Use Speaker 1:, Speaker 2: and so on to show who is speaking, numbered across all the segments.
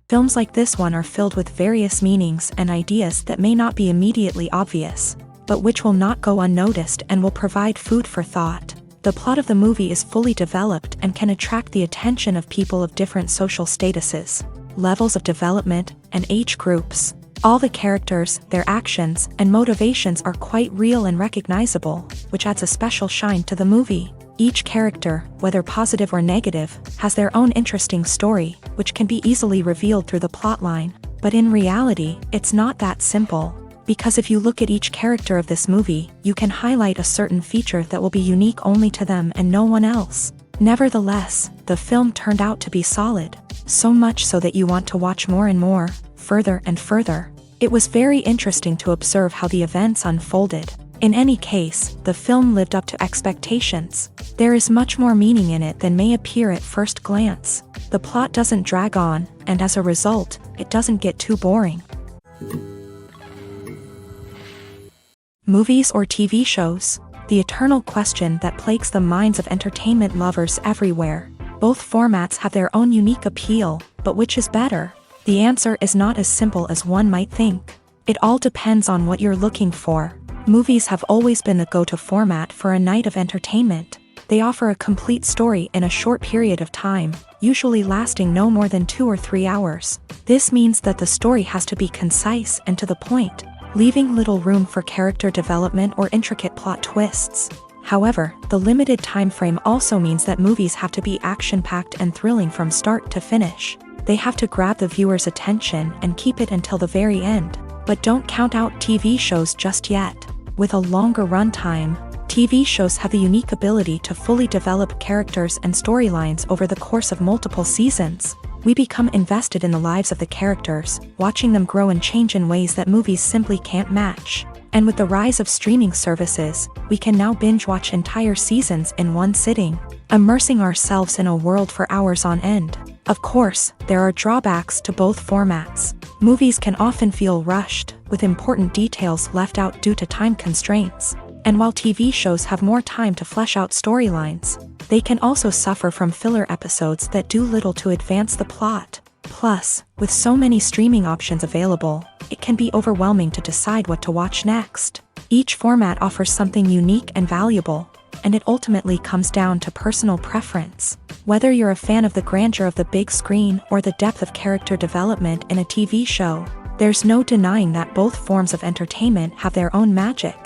Speaker 1: Films like this one are filled with various meanings and ideas that may not be immediately obvious, but which will not go unnoticed and will provide food for thought. The plot of the movie is fully developed and can attract the attention of people of different social statuses, levels of development, and age groups. All the characters, their actions, and motivations are quite real and recognizable, which adds a special shine to the movie. Each character, whether positive or negative, has their own interesting story, which can be easily revealed through the plotline. But in reality, it's not that simple. Because if you look at each character of this movie, you can highlight a certain feature that will be unique only to them and no one else. Nevertheless, the film turned out to be solid. So much so that you want to watch more and more, further and further. It was very interesting to observe how the events unfolded. In any case, the film lived up to expectations. There is much more meaning in it than may appear at first glance. The plot doesn't drag on, and as a result, it doesn't get too boring. Movies or TV shows? The eternal question that plagues the minds of entertainment lovers everywhere. Both formats have their own unique appeal, but which is better? The answer is not as simple as one might think. It all depends on what you're looking for. Movies have always been the go-to format for a night of entertainment. They offer a complete story in a short period of time, usually lasting no more than 2 or 3 hours. This means that the story has to be concise and to the point, leaving little room for character development or intricate plot twists. However, the limited time frame also means that movies have to be action-packed and thrilling from start to finish. They have to grab the viewer's attention and keep it until the very end. But don't count out TV shows just yet. With a longer runtime, TV shows have the unique ability to fully develop characters and storylines over the course of multiple seasons. We become invested in the lives of the characters, watching them grow and change in ways that movies simply can't match. And with the rise of streaming services, we can now binge-watch entire seasons in one sitting, immersing ourselves in a world for hours on end. Of course, there are drawbacks to both formats. Movies can often feel rushed, with important details left out due to time constraints. And while TV shows have more time to flesh out storylines, they can also suffer from filler episodes that do little to advance the plot. Plus, with so many streaming options available, it can be overwhelming to decide what to watch next. Each format offers something unique and valuable, and it ultimately comes down to personal preference. Whether you're a fan of the grandeur of the big screen or the depth of character development in a TV show, there's no denying that both forms of entertainment have their own magic.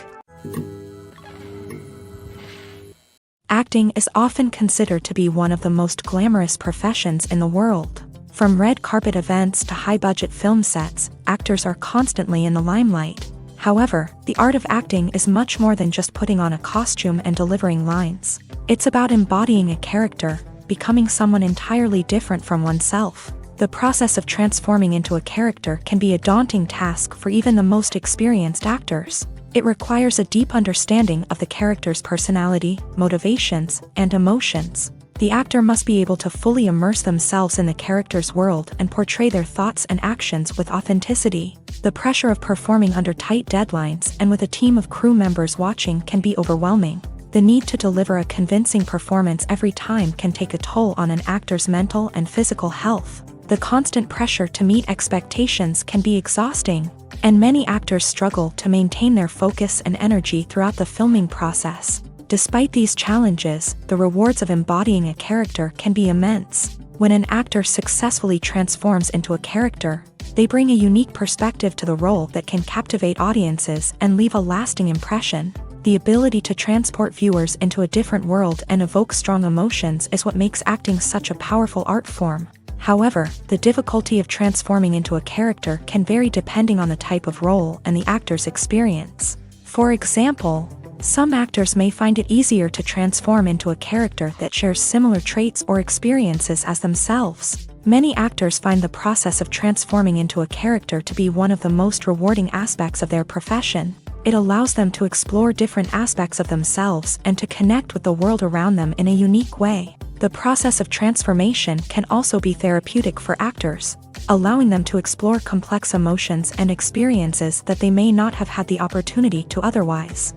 Speaker 1: Acting is often considered to be one of the most glamorous professions in the world. From red carpet events to high-budget film sets, actors are constantly in the limelight. However, the art of acting is much more than just putting on a costume and delivering lines. It's about embodying a character, becoming someone entirely different from oneself. The process of transforming into a character can be a daunting task for even the most experienced actors. It requires a deep understanding of the character's personality, motivations, and emotions. The actor must be able to fully immerse themselves in the character's world and portray their thoughts and actions with authenticity. The pressure of performing under tight deadlines and with a team of crew members watching can be overwhelming. The need to deliver a convincing performance every time can take a toll on an actor's mental and physical health. The constant pressure to meet expectations can be exhausting, and many actors struggle to maintain their focus and energy throughout the filming process. Despite these challenges, the rewards of embodying a character can be immense. When an actor successfully transforms into a character, they bring a unique perspective to the role that can captivate audiences and leave a lasting impression. The ability to transport viewers into a different world and evoke strong emotions is what makes acting such a powerful art form. However, the difficulty of transforming into a character can vary depending on the type of role and the actor's experience. For example, some actors may find it easier to transform into a character that shares similar traits or experiences as themselves. Many actors find the process of transforming into a character to be one of the most rewarding aspects of their profession. It allows them to explore different aspects of themselves and to connect with the world around them in a unique way. The process of transformation can also be therapeutic for actors, allowing them to explore complex emotions and experiences that they may not have had the opportunity to otherwise.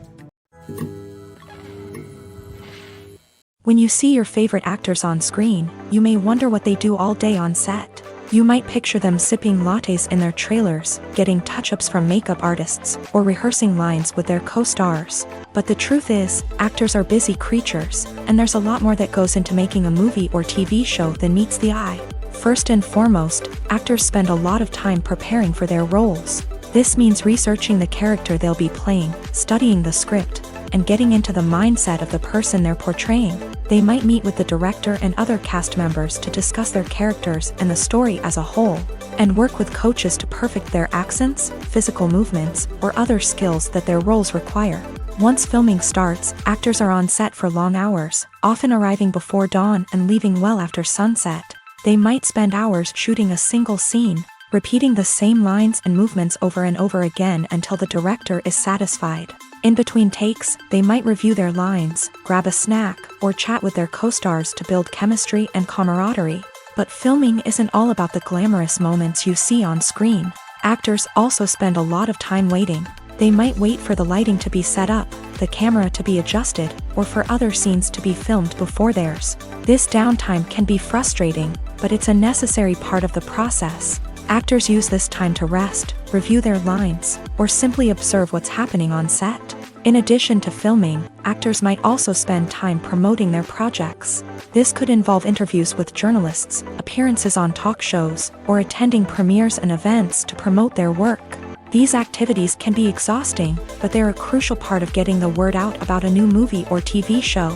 Speaker 1: When you see your favorite actors on screen, you may wonder what they do all day on set. You might picture them sipping lattes in their trailers, getting touch-ups from makeup artists, or rehearsing lines with their co-stars. But the truth is, actors are busy creatures, and there's a lot more that goes into making a movie or TV show than meets the eye. First and foremost, actors spend a lot of time preparing for their roles. This means researching the character they'll be playing, studying the script, and getting into the mindset of the person they're portraying. They might meet with the director and other cast members to discuss their characters and the story as a whole, and work with coaches to perfect their accents, physical movements, or other skills that their roles require. Once filming starts, actors are on set for long hours, often arriving before dawn and leaving well after sunset. They might spend hours shooting a single scene, repeating the same lines and movements over and over again until the director is satisfied. In between takes, they might review their lines, grab a snack, or chat with their co-stars to build chemistry and camaraderie. But filming isn't all about the glamorous moments you see on screen. Actors also spend a lot of time waiting. They might wait for the lighting to be set up, the camera to be adjusted, or for other scenes to be filmed before theirs. This downtime can be frustrating, but it's a necessary part of the process. Actors use this time to rest, review their lines, or simply observe what's happening on set. In addition to filming, actors might also spend time promoting their projects. This could involve interviews with journalists, appearances on talk shows, or attending premieres and events to promote their work. These activities can be exhausting, but they're a crucial part of getting the word out about a new movie or TV show.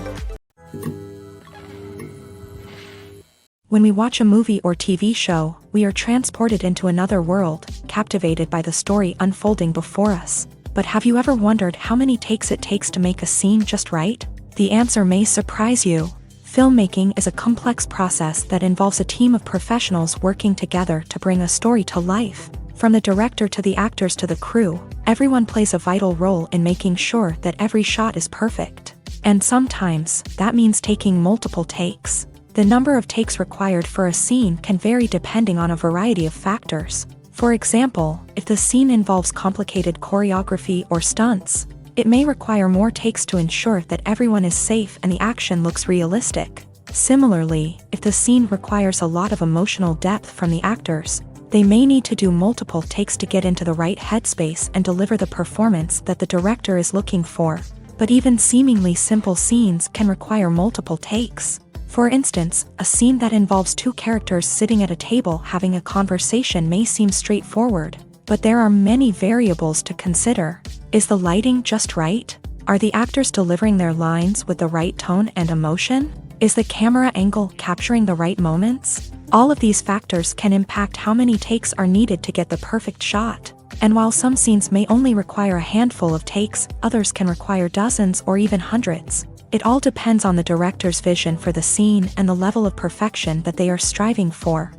Speaker 1: When we watch a movie or TV show, we are transported into another world, captivated by the story unfolding before us. But have you ever wondered how many takes it takes to make a scene just right? The answer may surprise you. Filmmaking is a complex process that involves a team of professionals working together to bring a story to life. From the director to the actors to the crew, everyone plays a vital role in making sure that every shot is perfect. And sometimes, that means taking multiple takes. The number of takes required for a scene can vary depending on a variety of factors. For example, if the scene involves complicated choreography or stunts, it may require more takes to ensure that everyone is safe and the action looks realistic. Similarly, if the scene requires a lot of emotional depth from the actors, they may need to do multiple takes to get into the right headspace and deliver the performance that the director is looking for. But even seemingly simple scenes can require multiple takes. For instance, a scene that involves two characters sitting at a table having a conversation may seem straightforward, but there are many variables to consider. Is the lighting just right? Are the actors delivering their lines with the right tone and emotion? Is the camera angle capturing the right moments? All of these factors can impact how many takes are needed to get the perfect shot. And while some scenes may only require a handful of takes, others can require dozens or even hundreds. It all depends on the director's vision for the scene and the level of perfection that they are striving for.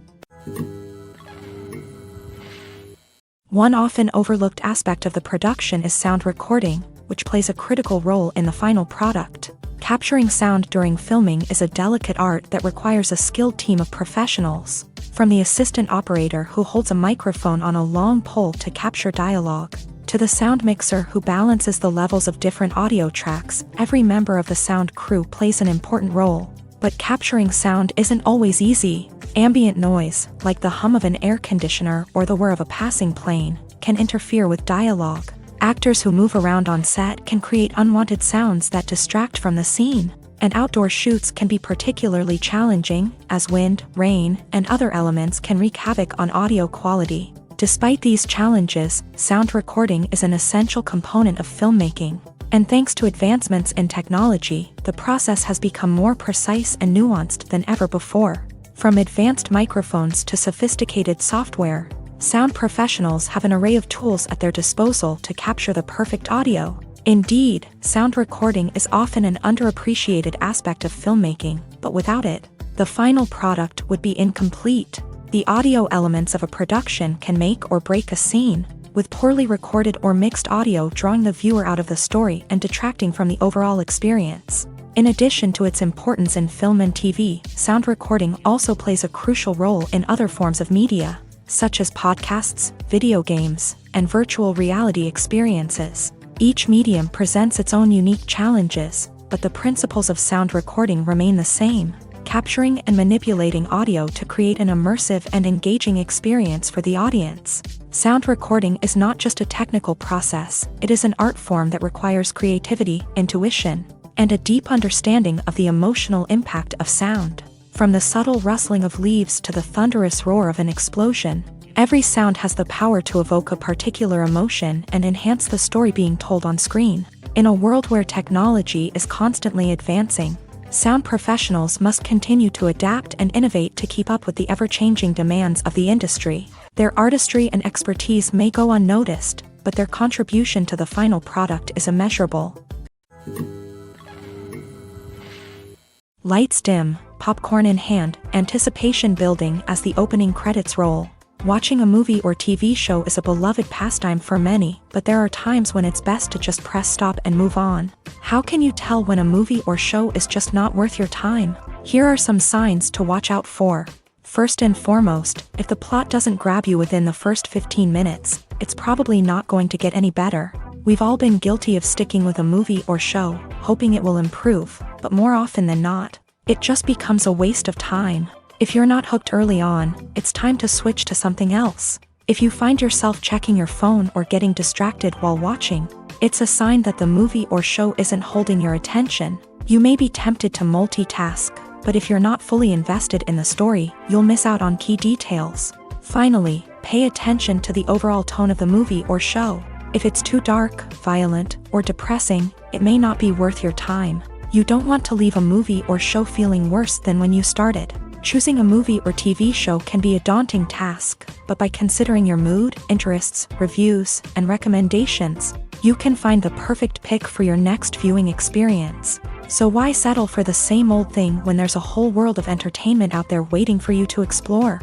Speaker 1: One often overlooked aspect of the production is sound recording, which plays a critical role in the final product. Capturing sound during filming is a delicate art that requires a skilled team of professionals. From the assistant operator who holds a microphone on a long pole to capture dialogue, to the sound mixer who balances the levels of different audio tracks, every member of the sound crew plays an important role. But capturing sound isn't always easy. Ambient noise, like the hum of an air conditioner or the whir of a passing plane, can interfere with dialogue. Actors who move around on set can create unwanted sounds that distract from the scene. And outdoor shoots can be particularly challenging, as wind, rain, and other elements can wreak havoc on audio quality. Despite these challenges, sound recording is an essential component of filmmaking. And thanks to advancements in technology, the process has become more precise and nuanced than ever before. From advanced microphones to sophisticated software, sound professionals have an array of tools at their disposal to capture the perfect audio. Indeed, sound recording is often an underappreciated aspect of filmmaking, but without it, the final product would be incomplete. The audio elements of a production can make or break a scene, with poorly recorded or mixed audio drawing the viewer out of the story and detracting from the overall experience. In addition to its importance in film and TV, sound recording also plays a crucial role in other forms of media, such as podcasts, video games, and virtual reality experiences. Each medium presents its own unique challenges, but the principles of sound recording remain the same. capturing and manipulating audio to create an immersive and engaging experience for the audience. Sound recording is not just a technical process, it is an art form that requires creativity, intuition, and a deep understanding of the emotional impact of sound. From the subtle rustling of leaves to the thunderous roar of an explosion, every sound has the power to evoke a particular emotion and enhance the story being told on screen. In a world where technology is constantly advancing, sound professionals must continue to adapt and innovate to keep up with the ever-changing demands of the industry. Their artistry and expertise may go unnoticed, but their contribution to the final product is immeasurable. Lights dim, popcorn in hand, anticipation building as the opening credits roll. Watching a movie or TV show is a beloved pastime for many, but there are times when it's best to just press stop and move on. How can you tell when a movie or show is just not worth your time? Here are some signs to watch out for. First and foremost, if the plot doesn't grab you within the first 15 minutes, it's probably not going to get any better. We've all been guilty of sticking with a movie or show, hoping it will improve, but more often than not, it just becomes a waste of time. If you're not hooked early on, it's time to switch to something else. If you find yourself checking your phone or getting distracted while watching, it's a sign that the movie or show isn't holding your attention. You may be tempted to multitask, but if you're not fully invested in the story, you'll miss out on key details. Finally, pay attention to the overall tone of the movie or show. If it's too dark, violent, or depressing, it may not be worth your time. You don't want to leave a movie or show feeling worse than when you started. Choosing a movie or TV show can be a daunting task, but by considering your mood, interests, reviews, and recommendations, you can find the perfect pick for your next viewing experience. So why settle for the same old thing when there's a whole world of entertainment out there waiting for you to explore?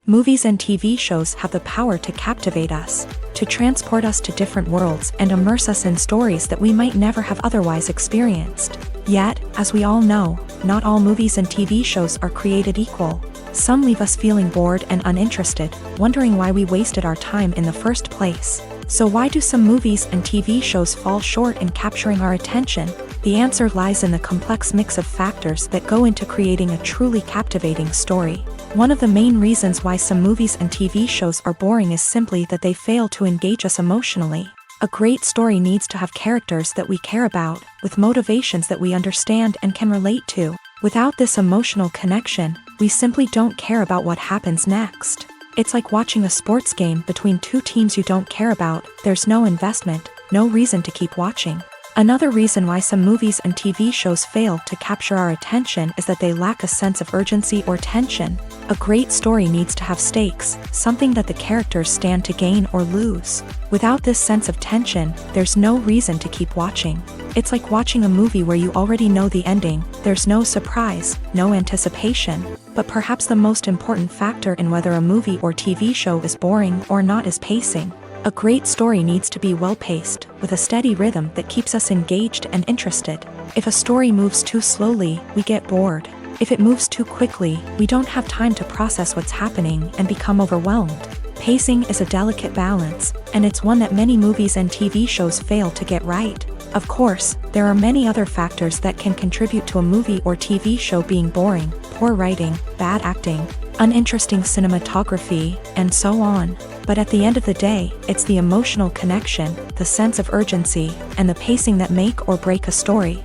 Speaker 1: Movies and TV shows have the power to captivate us, to transport us to different worlds and immerse us in stories that we might never have otherwise experienced. Yet, as we all know, not all movies and TV shows are created equal. Some leave us feeling bored and uninterested, wondering why we wasted our time in the first place. So why do some movies and TV shows fall short in capturing our attention? The answer lies in the complex mix of factors that go into creating a truly captivating story. One of the main reasons why some movies and TV shows are boring is simply that they fail to engage us emotionally. A great story needs to have characters that we care about, with motivations that we understand and can relate to. Without this emotional connection, we simply don't care about what happens next. It's like watching a sports game between two teams you don't care about. There's no investment, no reason to keep watching. Another reason why some movies and TV shows fail to capture our attention is that they lack a sense of urgency or tension. A great story needs to have stakes, something that the characters stand to gain or lose. Without this sense of tension, there's no reason to keep watching. It's like watching a movie where you already know the ending. There's no surprise, no anticipation. But perhaps the most important factor in whether a movie or TV show is boring or not is pacing. A great story needs to be well-paced, with a steady rhythm that keeps us engaged and interested. If a story moves too slowly, we get bored. If it moves too quickly, we don't have time to process what's happening and become overwhelmed. Pacing is a delicate balance, and it's one that many movies and TV shows fail to get right. Of course, there are many other factors that can contribute to a movie or TV show being boring: poor writing, bad acting, uninteresting cinematography, and so on. But at the end of the day, it's the emotional connection, the sense of urgency, and the pacing that make or break a story.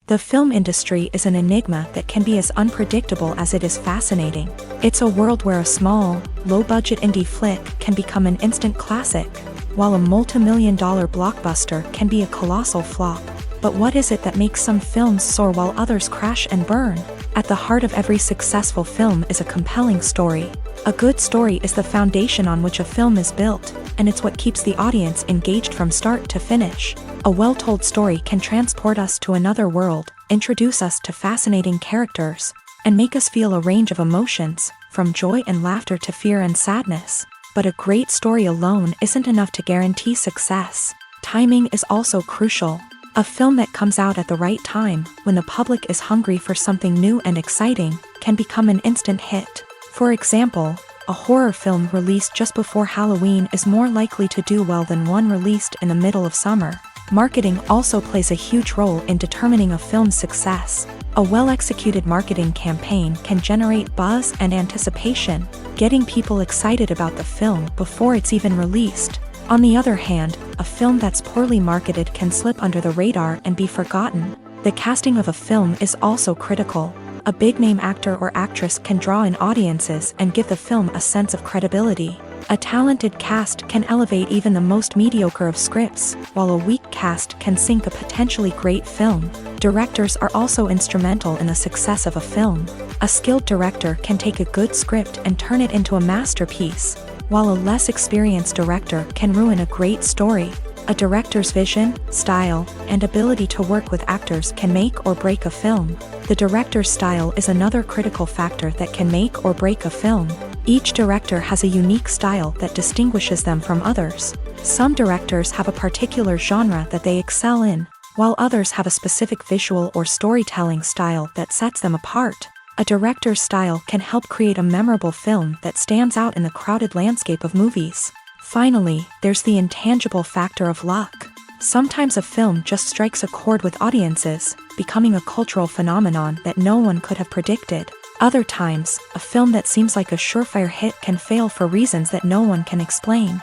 Speaker 1: The film industry is an enigma that can be as unpredictable as it is fascinating. It's a world where a small, low-budget indie flick can become an instant classic, while a multi-million-dollar blockbuster can be a colossal flop. But what is it that makes some films soar while others crash and burn? At the heart of every successful film is a compelling story. A good story is the foundation on which a film is built, and it's what keeps the audience engaged from start to finish. A well-told story can transport us to another world, introduce us to fascinating characters, and make us feel a range of emotions, from joy and laughter to fear and sadness. But a great story alone isn't enough to guarantee success. Timing is also crucial. A film that comes out at the right time, when the public is hungry for something new and exciting, can become an instant hit. For example, a horror film released just before Halloween is more likely to do well than one released in the middle of summer. Marketing also plays a huge role in determining a film's success. A well-executed marketing campaign can generate buzz and anticipation, getting people excited about the film before it's even released. On the other hand, a film that's poorly marketed can slip under the radar and be forgotten. The casting of a film is also critical. A big-name actor or actress can draw in audiences and give the film a sense of credibility. A talented cast can elevate even the most mediocre of scripts, while a weak cast can sink a potentially great film. Directors are also instrumental in the success of a film. A skilled director can take a good script and turn it into a masterpiece, while a less experienced director can ruin a great story. A director's vision, style, and ability to work with actors can make or break a film. The director's style is another critical factor that can make or break a film. Each director has a unique style that distinguishes them from others. Some directors have a particular genre that they excel in, while others have a specific visual or storytelling style that sets them apart. A director's style can help create a memorable film that stands out in the crowded landscape of movies. Finally, there's the intangible factor of luck. Sometimes a film just strikes a chord with audiences, becoming a cultural phenomenon that no one could have predicted. Other times, a film that seems like a surefire hit can fail for reasons that no one can explain.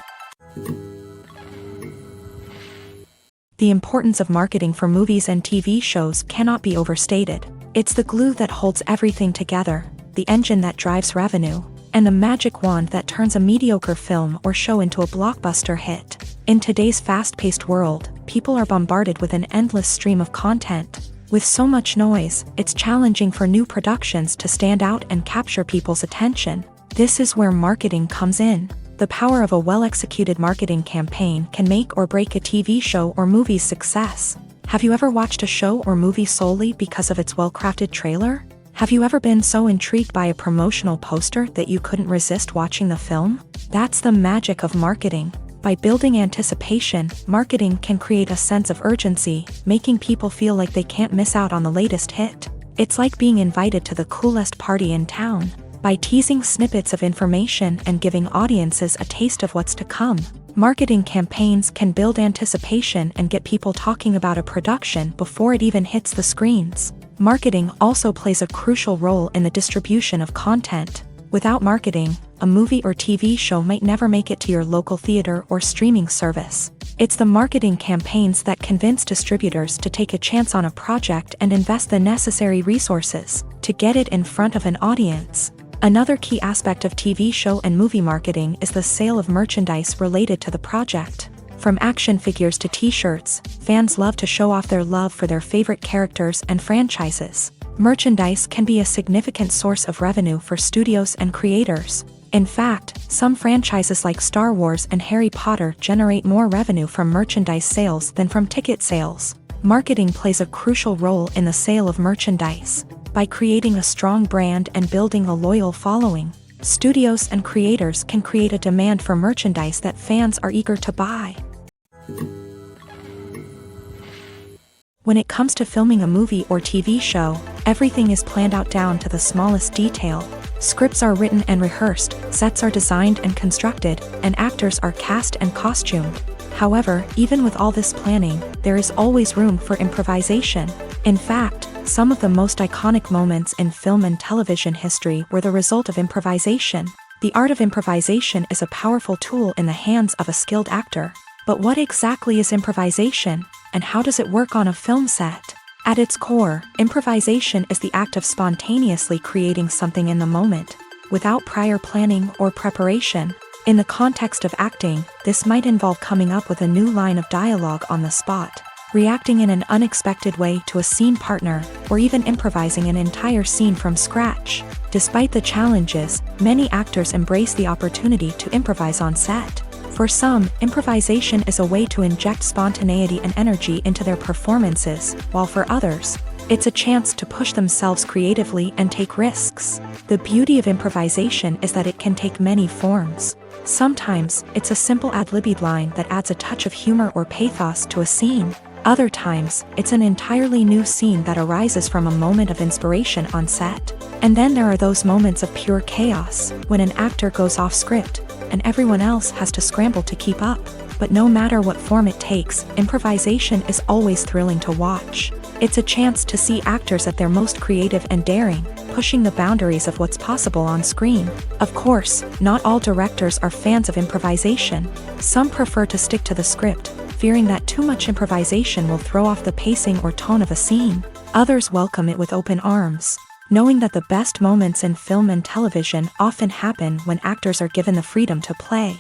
Speaker 1: The importance of marketing for movies and TV shows cannot be overstated. It's the glue that holds everything together, the engine that drives revenue, and the magic wand that turns a mediocre film or show into a blockbuster hit. In today's fast-paced world, people are bombarded with an endless stream of content. With so much noise, it's challenging for new productions to stand out and capture people's attention. This is where marketing comes in. The power of a well-executed marketing campaign can make or break a TV show or movie's success. Have you ever watched a show or movie solely because of its well-crafted trailer? Have you ever been so intrigued by a promotional poster that you couldn't resist watching the film? That's the magic of marketing. By building anticipation, marketing can create a sense of urgency, making people feel like they can't miss out on the latest hit. It's like being invited to the coolest party in town. By teasing snippets of information and giving audiences a taste of what's to come, marketing campaigns can build anticipation and get people talking about a production before it even hits the screens. Marketing also plays a crucial role in the distribution of content. Without marketing, a movie or TV show might never make it to your local theater or streaming service. It's the marketing campaigns that convince distributors to take a chance on a project and invest the necessary resources to get it in front of an audience. Another key aspect of TV show and movie marketing is the sale of merchandise related to the project. From action figures to t-shirts, fans love to show off their love for their favorite characters and franchises. Merchandise can be a significant source of revenue for studios and creators. In fact, some franchises like Star Wars and Harry Potter generate more revenue from merchandise sales than from ticket sales. Marketing plays a crucial role in the sale of merchandise. By creating a strong brand and building a loyal following, studios and creators can create a demand for merchandise that fans are eager to buy. When it comes to filming a movie or TV show, everything is planned out down to the smallest detail. Scripts are written and rehearsed, sets are designed and constructed, and actors are cast and costumed. However, even with all this planning, there is always room for improvisation. In fact, some of the most iconic moments in film and television history were the result of improvisation. The art of improvisation is a powerful tool in the hands of a skilled actor. But what exactly is improvisation, and how does it work on a film set? At its core, improvisation is the act of spontaneously creating something in the moment, without prior planning or preparation. In the context of acting, this might involve coming up with a new line of dialogue on the spot, reacting in an unexpected way to a scene partner, or even improvising an entire scene from scratch. Despite the challenges, many actors embrace the opportunity to improvise on set. For some, improvisation is a way to inject spontaneity and energy into their performances, while for others, it's a chance to push themselves creatively and take risks. The beauty of improvisation is that it can take many forms. Sometimes, it's a simple ad-libbed line that adds a touch of humor or pathos to a scene. Other times, it's an entirely new scene that arises from a moment of inspiration on set. And then there are those moments of pure chaos, when an actor goes off script, and everyone else has to scramble to keep up. But no matter what form it takes, improvisation is always thrilling to watch. It's a chance to see actors at their most creative and daring, pushing the boundaries of what's possible on screen. Of course, not all directors are fans of improvisation. Some prefer to stick to the script, fearing that too much improvisation will throw off the pacing or tone of a scene. Others welcome it with open arms, knowing that the best moments in film and television often happen when actors are given the freedom to play.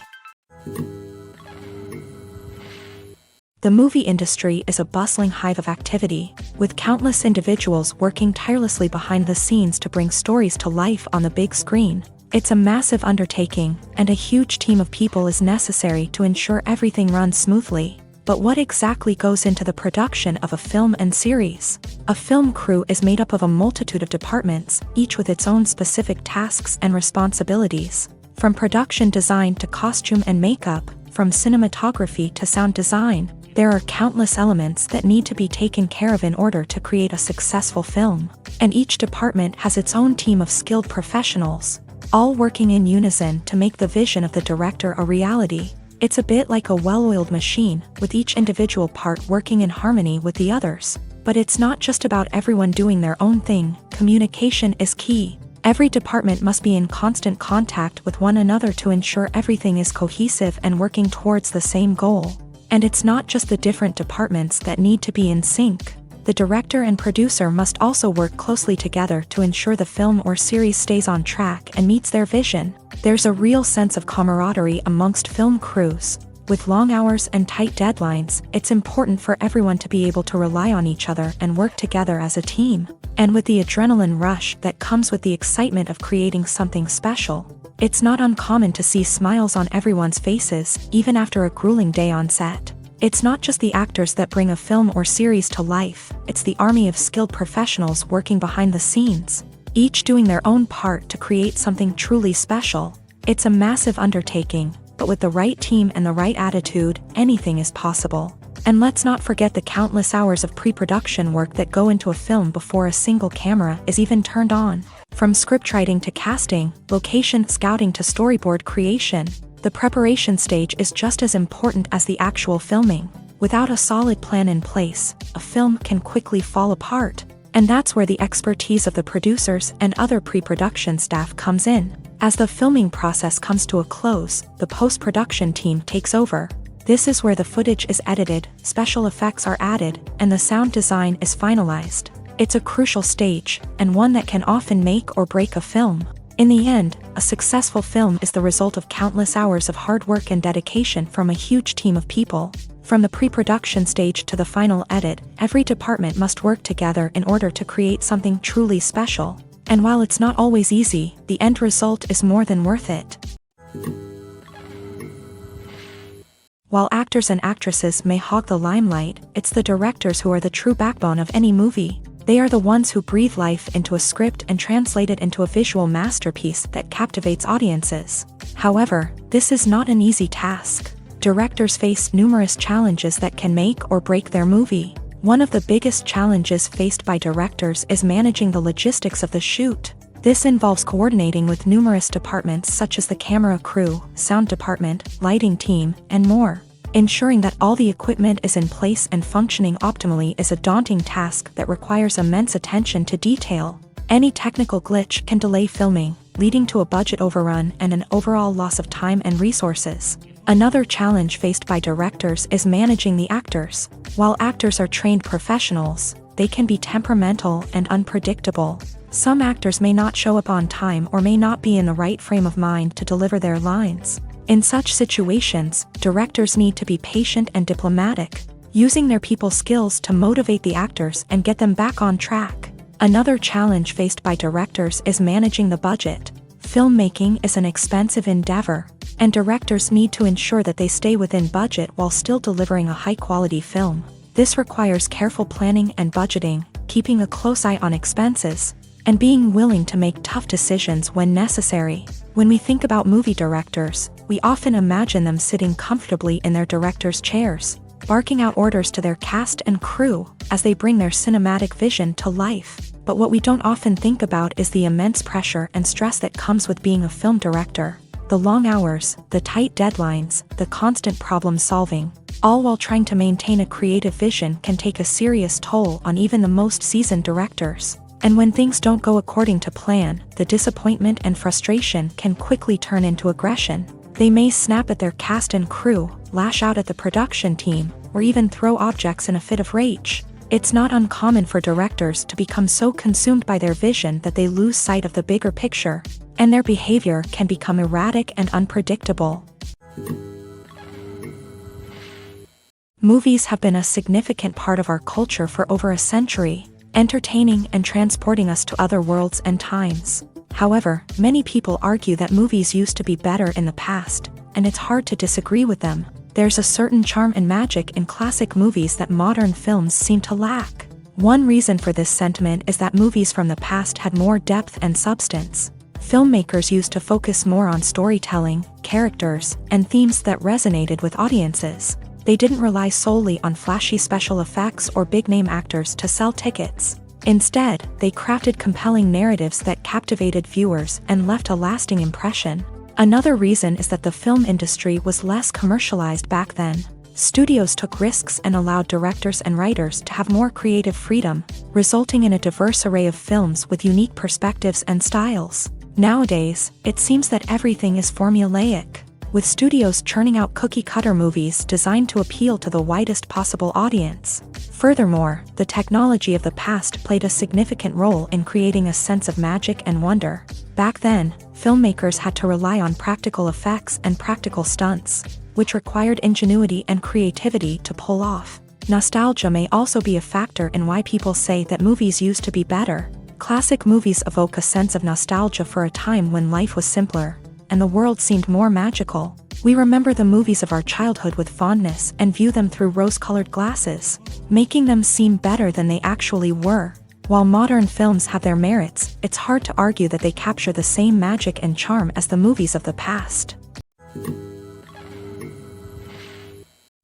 Speaker 1: The movie industry is a bustling hive of activity, with countless individuals working tirelessly behind the scenes to bring stories to life on the big screen. It's a massive undertaking, and a huge team of people is necessary to ensure everything runs smoothly. But what exactly goes into the production of a film and series? A film crew is made up of a multitude of departments, each with its own specific tasks and responsibilities. From production design to costume and makeup, from cinematography to sound design, there are countless elements that need to be taken care of in order to create a successful film. And each department has its own team of skilled professionals, all working in unison to make the vision of the director a reality. It's a bit like a well-oiled machine, with each individual part working in harmony with the others. But it's not just about everyone doing their own thing. Communication is key. Every department must be in constant contact with one another to ensure everything is cohesive and working towards the same goal. And it's not just the different departments that need to be in sync. The director and producer must also work closely together to ensure the film or series stays on track and meets their vision. There's a real sense of camaraderie amongst film crews. With long hours and tight deadlines, it's important for everyone to be able to rely on each other and work together as a team. And with the adrenaline rush that comes with the excitement of creating something special, it's not uncommon to see smiles on everyone's faces, even after a grueling day on set. It's not just the actors that bring a film or series to life, it's the army of skilled professionals working behind the scenes, each doing their own part to create something truly special. It's a massive undertaking, but with the right team and the right attitude, anything is possible. And let's not forget the countless hours of pre-production work that go into a film before a single camera is even turned on. From scriptwriting to casting, location scouting to storyboard creation, the preparation stage is just as important as the actual filming. Without a solid plan in place, a film can quickly fall apart. And that's where the expertise of the producers and other pre-production staff comes in. As the filming process comes to a close, the post-production team takes over. This is where the footage is edited, special effects are added, and the sound design is finalized. It's a crucial stage, and one that can often make or break a film. In the end, a successful film is the result of countless hours of hard work and dedication from a huge team of people. From the pre-production stage to the final edit, every department must work together in order to create something truly special. And while it's not always easy, the end result is more than worth it. While actors and actresses may hog the limelight, it's the directors who are the true backbone of any movie. They are the ones who breathe life into a script and translate it into a visual masterpiece that captivates audiences. However, this is not an easy task. Directors face numerous challenges that can make or break their movie. One of the biggest challenges faced by directors is managing the logistics of the shoot. This involves coordinating with numerous departments such as the camera crew, sound department, lighting team, and more. Ensuring that all the equipment is in place and functioning optimally is a daunting task that requires immense attention to detail. Any technical glitch can delay filming, leading to a budget overrun and an overall loss of time and resources. Another challenge faced by directors is managing the actors. While actors are trained professionals, they can be temperamental and unpredictable. Some actors may not show up on time or may not be in the right frame of mind to deliver their lines. In such situations, directors need to be patient and diplomatic, using their people skills to motivate the actors and get them back on track. Another challenge faced by directors is managing the budget. Filmmaking is an expensive endeavor, and directors need to ensure that they stay within budget while still delivering a high-quality film. This requires careful planning and budgeting, keeping a close eye on expenses, and being willing to make tough decisions when necessary. When we think about movie directors, we often imagine them sitting comfortably in their director's chairs, barking out orders to their cast and crew as they bring their cinematic vision to life. But what we don't often think about is the immense pressure and stress that comes with being a film director. The long hours, the tight deadlines, the constant problem solving, all while trying to maintain a creative vision can take a serious toll on even the most seasoned directors. And when things don't go according to plan, the disappointment and frustration can quickly turn into aggression. They may snap at their cast and crew, lash out at the production team, or even throw objects in a fit of rage. It's not uncommon for directors to become so consumed by their vision that they lose sight of the bigger picture, and their behavior can become erratic and unpredictable. Movies have been a significant part of our culture for over a century, entertaining and transporting us to other worlds and times. However, many people argue that movies used to be better in the past, and it's hard to disagree with them. There's a certain charm and magic in classic movies that modern films seem to lack. One reason for this sentiment is that movies from the past had more depth and substance. Filmmakers used to focus more on storytelling, characters, and themes that resonated with audiences. They didn't rely solely on flashy special effects or big-name actors to sell tickets. Instead, they crafted compelling narratives that captivated viewers and left a lasting impression. Another reason is that the film industry was less commercialized back then. Studios took risks and allowed directors and writers to have more creative freedom, resulting in a diverse array of films with unique perspectives and styles. Nowadays, it seems that everything is formulaic, with studios churning out cookie-cutter movies designed to appeal to the widest possible audience. Furthermore, the technology of the past played a significant role in creating a sense of magic and wonder. Back then, filmmakers had to rely on practical effects and practical stunts, which required ingenuity and creativity to pull off. Nostalgia may also be a factor in why people say that movies used to be better. Classic movies evoke a sense of nostalgia for a time when life was simpler, and the world seemed more magical. We remember the movies of our childhood with fondness and view them through rose-colored glasses, making them seem better than they actually were. While modern films have their merits, it's hard to argue that they capture the same magic and charm as the movies of the past.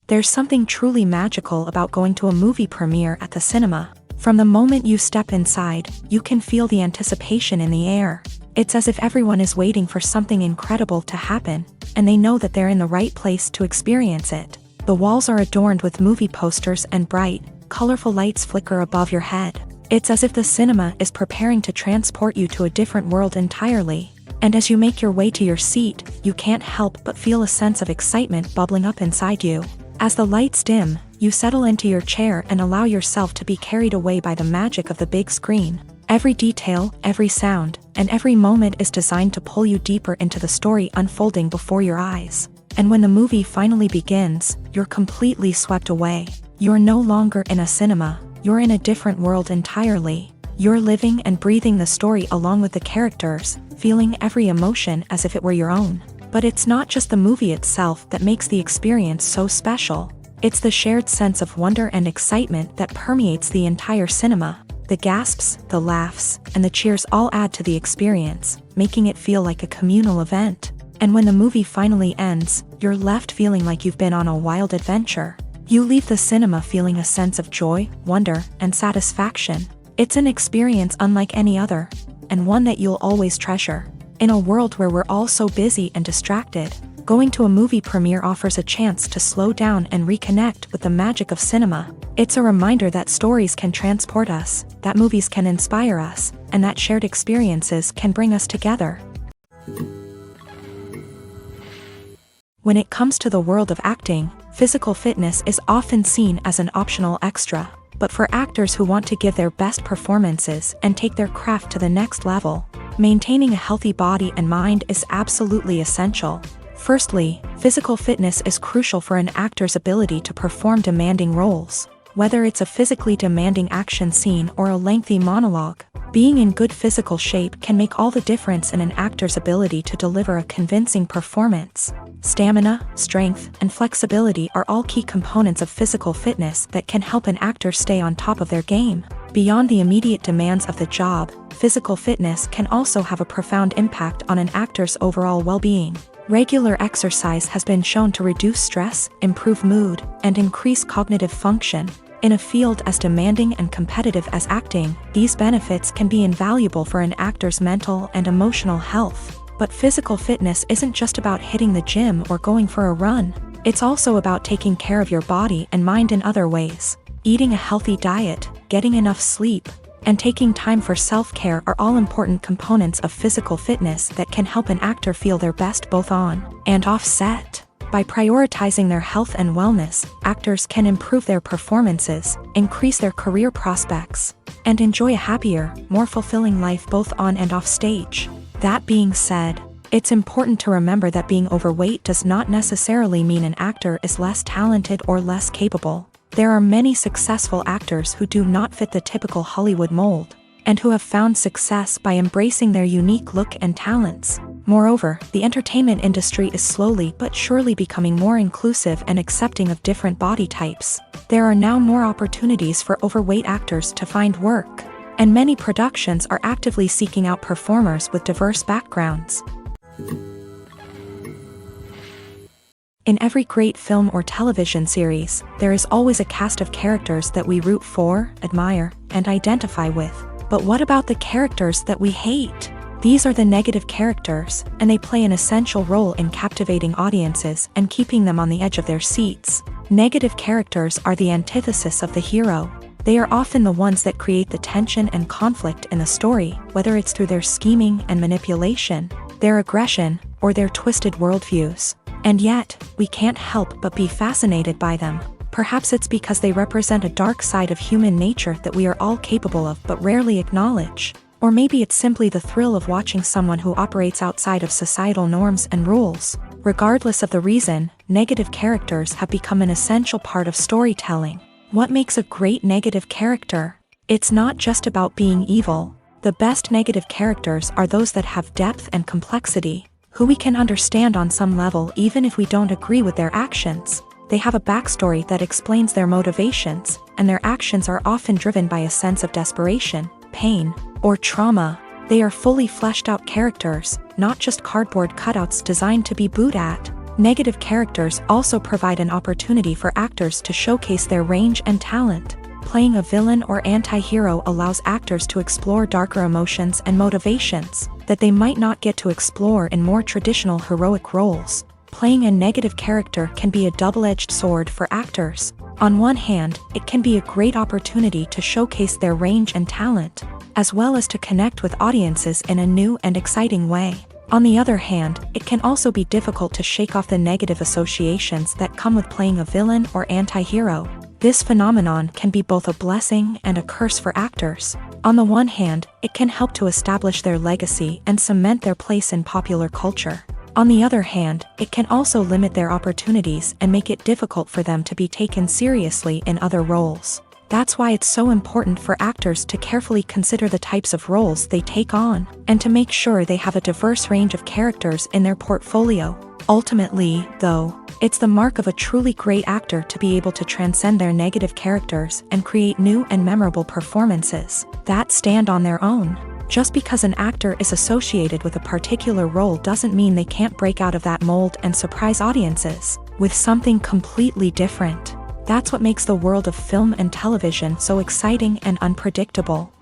Speaker 1: There's something truly magical about going to a movie premiere at the cinema. From the moment you step inside, you can feel the anticipation in the air. It's as if everyone is waiting for something incredible to happen, and they know that they're in the right place to experience it. The walls are adorned with movie posters and bright, colorful lights flicker above your head. It's as if the cinema is preparing to transport you to a different world entirely. And as you make your way to your seat, you can't help but feel a sense of excitement bubbling up inside you. As the lights dim, you settle into your chair and allow yourself to be carried away by the magic of the big screen. Every detail, every sound, and every moment is designed to pull you deeper into the story unfolding before your eyes. And when the movie finally begins, you're completely swept away. You're no longer in a cinema, you're in a different world entirely. You're living and breathing the story along with the characters, feeling every emotion as if it were your own. But it's not just the movie itself that makes the experience so special. It's the shared sense of wonder and excitement that permeates the entire cinema. The gasps, the laughs, and the cheers all add to the experience, making it feel like a communal event. And when the movie finally ends, you're left feeling like you've been on a wild adventure. You leave the cinema feeling a sense of joy, wonder, and satisfaction. It's an experience unlike any other, and one that you'll always treasure. In a world where we're all so busy and distracted, going to a movie premiere offers a chance to slow down and reconnect with the magic of cinema. It's a reminder that stories can transport us, that movies can inspire us, and that shared experiences can bring us together. When it comes to the world of acting, physical fitness is often seen as an optional extra. But for actors who want to give their best performances and take their craft to the next level, maintaining a healthy body and mind is absolutely essential. Firstly, physical fitness is crucial for an actor's ability to perform demanding roles. Whether it's a physically demanding action scene or a lengthy monologue, being in good physical shape can make all the difference in an actor's ability to deliver a convincing performance. Stamina, strength, and flexibility are all key components of physical fitness that can help an actor stay on top of their game. Beyond the immediate demands of the job, physical fitness can also have a profound impact on an actor's overall well-being. Regular exercise has been shown to reduce stress, improve mood, and increase cognitive function. In a field as demanding and competitive as acting, these benefits can be invaluable for an actor's mental and emotional health. But physical fitness isn't just about hitting the gym or going for a run. It's also about taking care of your body and mind in other ways. Eating a healthy diet, getting enough sleep, and taking time for self-care are all important components of physical fitness that can help an actor feel their best both on and off set. By prioritizing their health and wellness, actors can improve their performances, increase their career prospects, and enjoy a happier, more fulfilling life both on and off stage. That being said, it's important to remember that being overweight does not necessarily mean an actor is less talented or less capable. There are many successful actors who do not fit the typical Hollywood mold, and who have found success by embracing their unique look and talents. Moreover, the entertainment industry is slowly but surely becoming more inclusive and accepting of different body types. There are now more opportunities for overweight actors to find work, and many productions are actively seeking out performers with diverse backgrounds. In every great film or television series, there is always a cast of characters that we root for, admire, and identify with. But what about the characters that we hate? These are the negative characters, and they play an essential role in captivating audiences and keeping them on the edge of their seats. Negative characters are the antithesis of the hero. They are often the ones that create the tension and conflict in the story, whether it's through their scheming and manipulation, their aggression, or their twisted worldviews. And yet, we can't help but be fascinated by them. Perhaps it's because they represent a dark side of human nature that we are all capable of but rarely acknowledge. Or maybe it's simply the thrill of watching someone who operates outside of societal norms and rules. Regardless of the reason, negative characters have become an essential part of storytelling. What makes a great negative character? It's not just about being evil. The best negative characters are those that have depth and complexity, who we can understand on some level even if we don't agree with their actions. They have a backstory that explains their motivations, and their actions are often driven by a sense of desperation, pain, or trauma. They are fully fleshed out characters, not just cardboard cutouts designed to be booed at. Negative characters also provide an opportunity for actors to showcase their range and talent. Playing a villain or anti-hero allows actors to explore darker emotions and motivations that they might not get to explore in more traditional heroic roles. Playing a negative character can be a double-edged sword for actors. On one hand, it can be a great opportunity to showcase their range and talent, as well as to connect with audiences in a new and exciting way. On the other hand, it can also be difficult to shake off the negative associations that come with playing a villain or anti-hero. This phenomenon can be both a blessing and a curse for actors. On the one hand, it can help to establish their legacy and cement their place in popular culture. On the other hand, it can also limit their opportunities and make it difficult for them to be taken seriously in other roles. That's why it's so important for actors to carefully consider the types of roles they take on, and to make sure they have a diverse range of characters in their portfolio. Ultimately, though, it's the mark of a truly great actor to be able to transcend their negative characters and create new and memorable performances that stand on their own. Just because an actor is associated with a particular role doesn't mean they can't break out of that mold and surprise audiences with something completely different. That's what makes the world of film and television so exciting and unpredictable.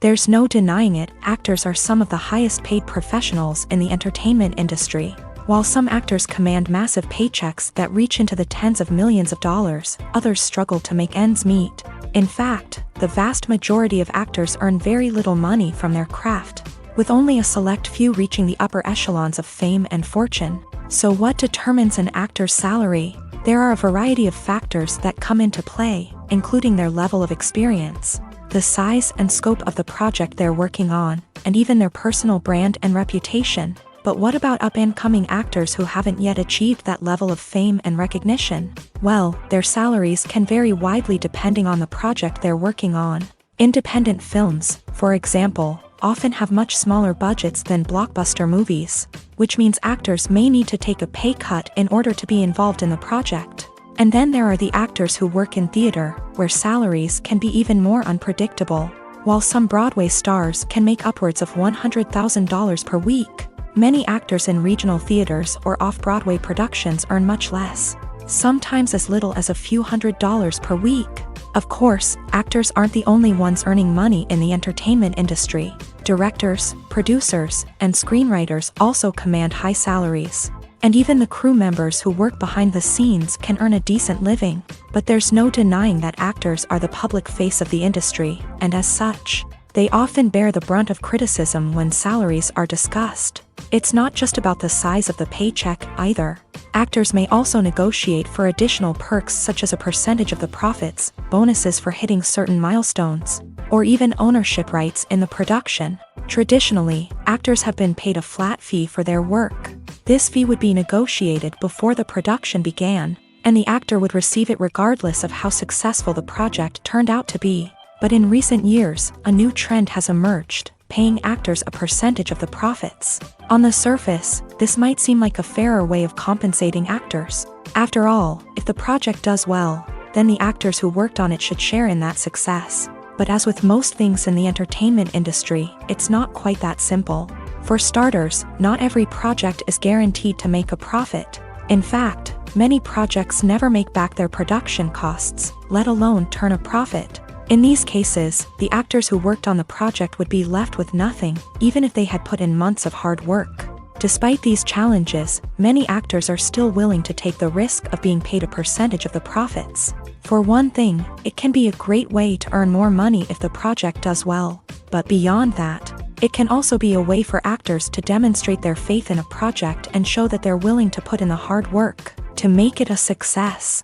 Speaker 1: There's no denying it, actors are some of the highest paid professionals in the entertainment industry. While some actors command massive paychecks that reach into the tens of millions of dollars, others struggle to make ends meet. In fact, the vast majority of actors earn very little money from their craft, with only a select few reaching the upper echelons of fame and fortune. So what determines an actor's salary? There are a variety of factors that come into play, including their level of experience, the size and scope of the project they're working on, and even their personal brand and reputation. But what about up-and-coming actors who haven't yet achieved that level of fame and recognition? Well, their salaries can vary widely depending on the project they're working on. Independent films, for example, often have much smaller budgets than blockbuster movies, which means actors may need to take a pay cut in order to be involved in the project. And then there are the actors who work in theater, where salaries can be even more unpredictable. While some Broadway stars can make upwards of $100,000 per week, many actors in regional theaters or off-Broadway productions earn much less, sometimes as little as a few $100s per week. Of course, actors aren't the only ones earning money in the entertainment industry. Directors, producers, and screenwriters also command high salaries. And even the crew members who work behind the scenes can earn a decent living. But there's no denying that actors are the public face of the industry, and as such, they often bear the brunt of criticism when salaries are discussed. It's not just about the size of the paycheck either. Actors may also negotiate for additional perks such as a percentage of the profits, bonuses for hitting certain milestones, or even ownership rights in the production. Traditionally, actors have been paid a flat fee for their work. This fee would be negotiated before the production began, and the actor would receive it regardless of how successful the project turned out to be. But in recent years, a new trend has emerged, paying actors a percentage of the profits. On the surface, this might seem like a fairer way of compensating actors. After all, if the project does well, then the actors who worked on it should share in that success. But as with most things in the entertainment industry, it's not quite that simple. For starters, not every project is guaranteed to make a profit. In fact, many projects never make back their production costs, let alone turn a profit. In these cases, the actors who worked on the project would be left with nothing, even if they had put in months of hard work. Despite these challenges, many actors are still willing to take the risk of being paid a percentage of the profits. For one thing, it can be a great way to earn more money if the project does well. But beyond that, it can also be a way for actors to demonstrate their faith in a project and show that they're willing to put in the hard work to make it a success.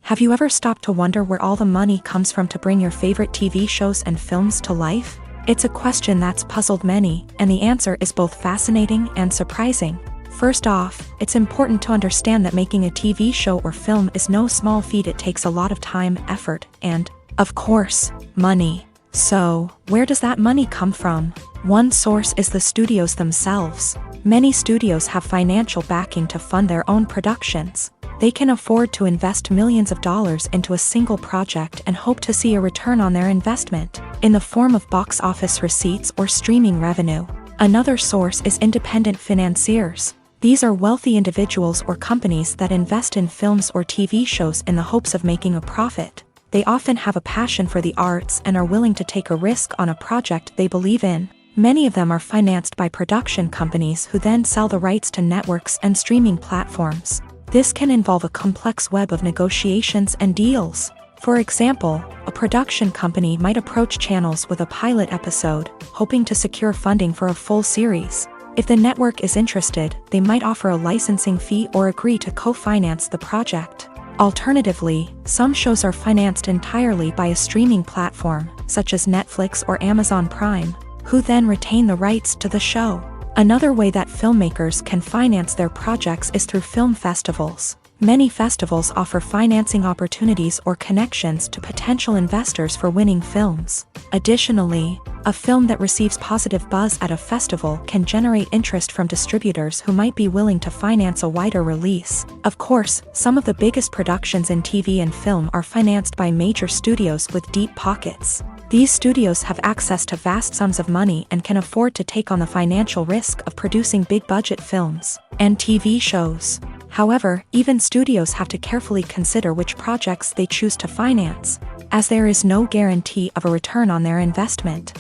Speaker 1: Have you ever stopped to wonder where all the money comes from to bring your favorite TV shows and films to life? It's a question that's puzzled many, and the answer is both fascinating and surprising. First off, it's important to understand that making a TV show or film is no small feat. It takes a lot of time, effort, and, of course, money. So, where does that money come from? One source is the studios themselves. Many studios have financial backing to fund their own productions. They can afford to invest millions of dollars into a single project and hope to see a return on their investment, in the form of box office receipts or streaming revenue. Another source is independent financiers. These are wealthy individuals or companies that invest in films or TV shows in the hopes of making a profit. They often have a passion for the arts and are willing to take a risk on a project they believe in. Many of them are financed by production companies who then sell the rights to networks and streaming platforms. This can involve a complex web of negotiations and deals. For example, a production company might approach channels with a pilot episode, hoping to secure funding for a full series. If the network is interested, they might offer a licensing fee or agree to co-finance the project. Alternatively, some shows are financed entirely by a streaming platform, such as Netflix or Amazon Prime, who then retain the rights to the show. Another way that filmmakers can finance their projects is through film festivals. Many festivals offer financing opportunities or connections to potential investors for winning films. Additionally, a film that receives positive buzz at a festival can generate interest from distributors who might be willing to finance a wider release. Of course, some of the biggest productions in TV and film are financed by major studios with deep pockets. These studios have access to vast sums of money and can afford to take on the financial risk of producing big-budget films and TV shows. However, even studios have to carefully consider which projects they choose to finance, as there is no guarantee of a return on their investment.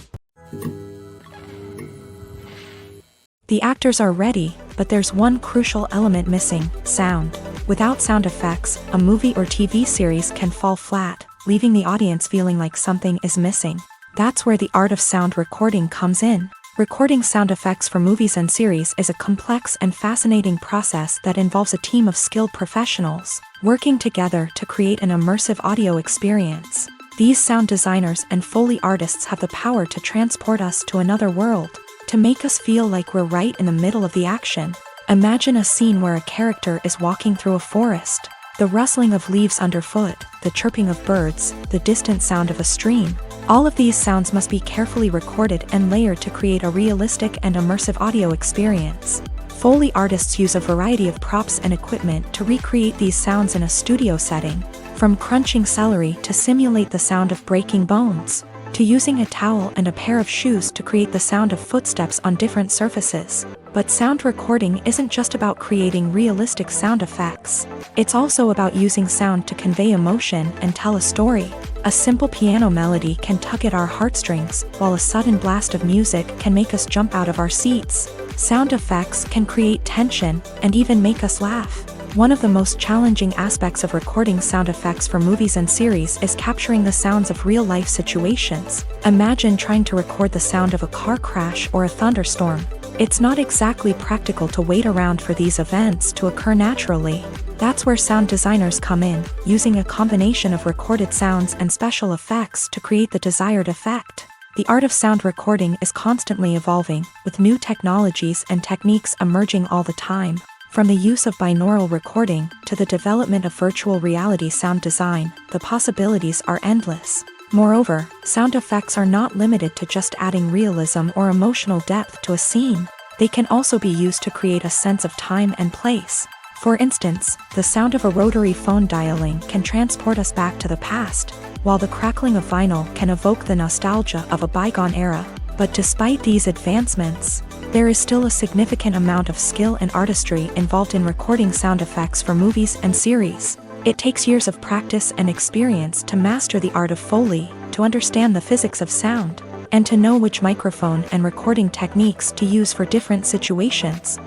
Speaker 1: The actors are ready, but there's one crucial element missing: sound. Without sound effects, a movie or TV series can fall flat, leaving the audience feeling like something is missing. That's where the art of sound recording comes in. Recording sound effects for movies and series is a complex and fascinating process that involves a team of skilled professionals working together to create an immersive audio experience. These sound designers and Foley artists have the power to transport us to another world, to make us feel like we're right in the middle of the action. Imagine a scene where a character is walking through a forest. The rustling of leaves underfoot, the chirping of birds, the distant sound of a stream. All of these sounds must be carefully recorded and layered to create a realistic and immersive audio experience. Foley artists use a variety of props and equipment to recreate these sounds in a studio setting, from crunching celery to simulate the sound of breaking bones, to using a towel and a pair of shoes to create the sound of footsteps on different surfaces. But sound recording isn't just about creating realistic sound effects. It's also about using sound to convey emotion and tell a story. A simple piano melody can tug at our heartstrings, while a sudden blast of music can make us jump out of our seats. Sound effects can create tension and even make us laugh. One of the most challenging aspects of recording sound effects for movies and series is capturing the sounds of real-life situations. Imagine trying to record the sound of a car crash or a thunderstorm. It's not exactly practical to wait around for these events to occur naturally. That's where sound designers come in, using a combination of recorded sounds and special effects to create the desired effect. The art of sound recording is constantly evolving, with new technologies and techniques emerging all the time. From the use of binaural recording to the development of virtual reality sound design, the possibilities are endless. Moreover, sound effects are not limited to just adding realism or emotional depth to a scene. They can also be used to create a sense of time and place. For instance, the sound of a rotary phone dialing can transport us back to the past, while the crackling of vinyl can evoke the nostalgia of a bygone era. But despite these advancements, there is still a significant amount of skill and artistry involved in recording sound effects for movies and series. It takes years of practice and experience to master the art of Foley, to understand the physics of sound, and to know which microphone and recording techniques to use for different situations.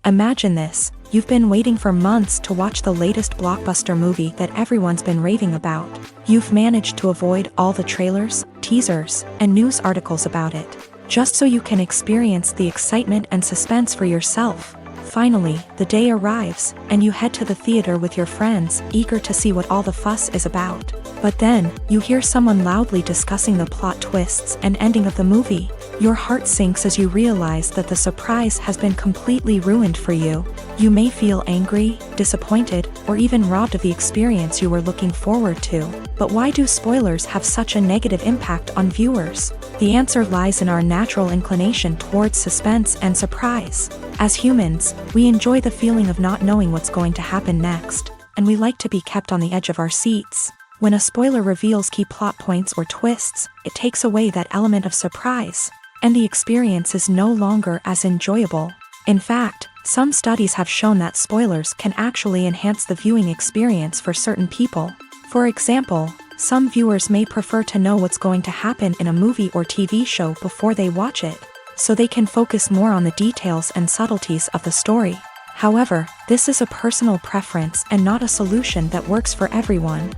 Speaker 1: Imagine this: you've been waiting for months to watch the latest blockbuster movie that everyone's been raving about. You've managed to avoid all the trailers, teasers, and news articles about it, just so you can experience the excitement and suspense for yourself. Finally, the day arrives, and you head to the theater with your friends, eager to see what all the fuss is about. But then, you hear someone loudly discussing the plot twists and ending of the movie. Your heart sinks as you realize that the surprise has been completely ruined for you. You may feel angry, disappointed, or even robbed of the experience you were looking forward to. But why do spoilers have such a negative impact on viewers? The answer lies in our natural inclination towards suspense and surprise. As humans, we enjoy the feeling of not knowing what's going to happen next, and we like to be kept on the edge of our seats. When a spoiler reveals key plot points or twists, it takes away that element of surprise, and the experience is no longer as enjoyable. In fact, some studies have shown that spoilers can actually enhance the viewing experience for certain people. For example, some viewers may prefer to know what's going to happen in a movie or TV show before they watch it, so they can focus more on the details and subtleties of the story. However, this is a personal preference and not a solution that works for everyone.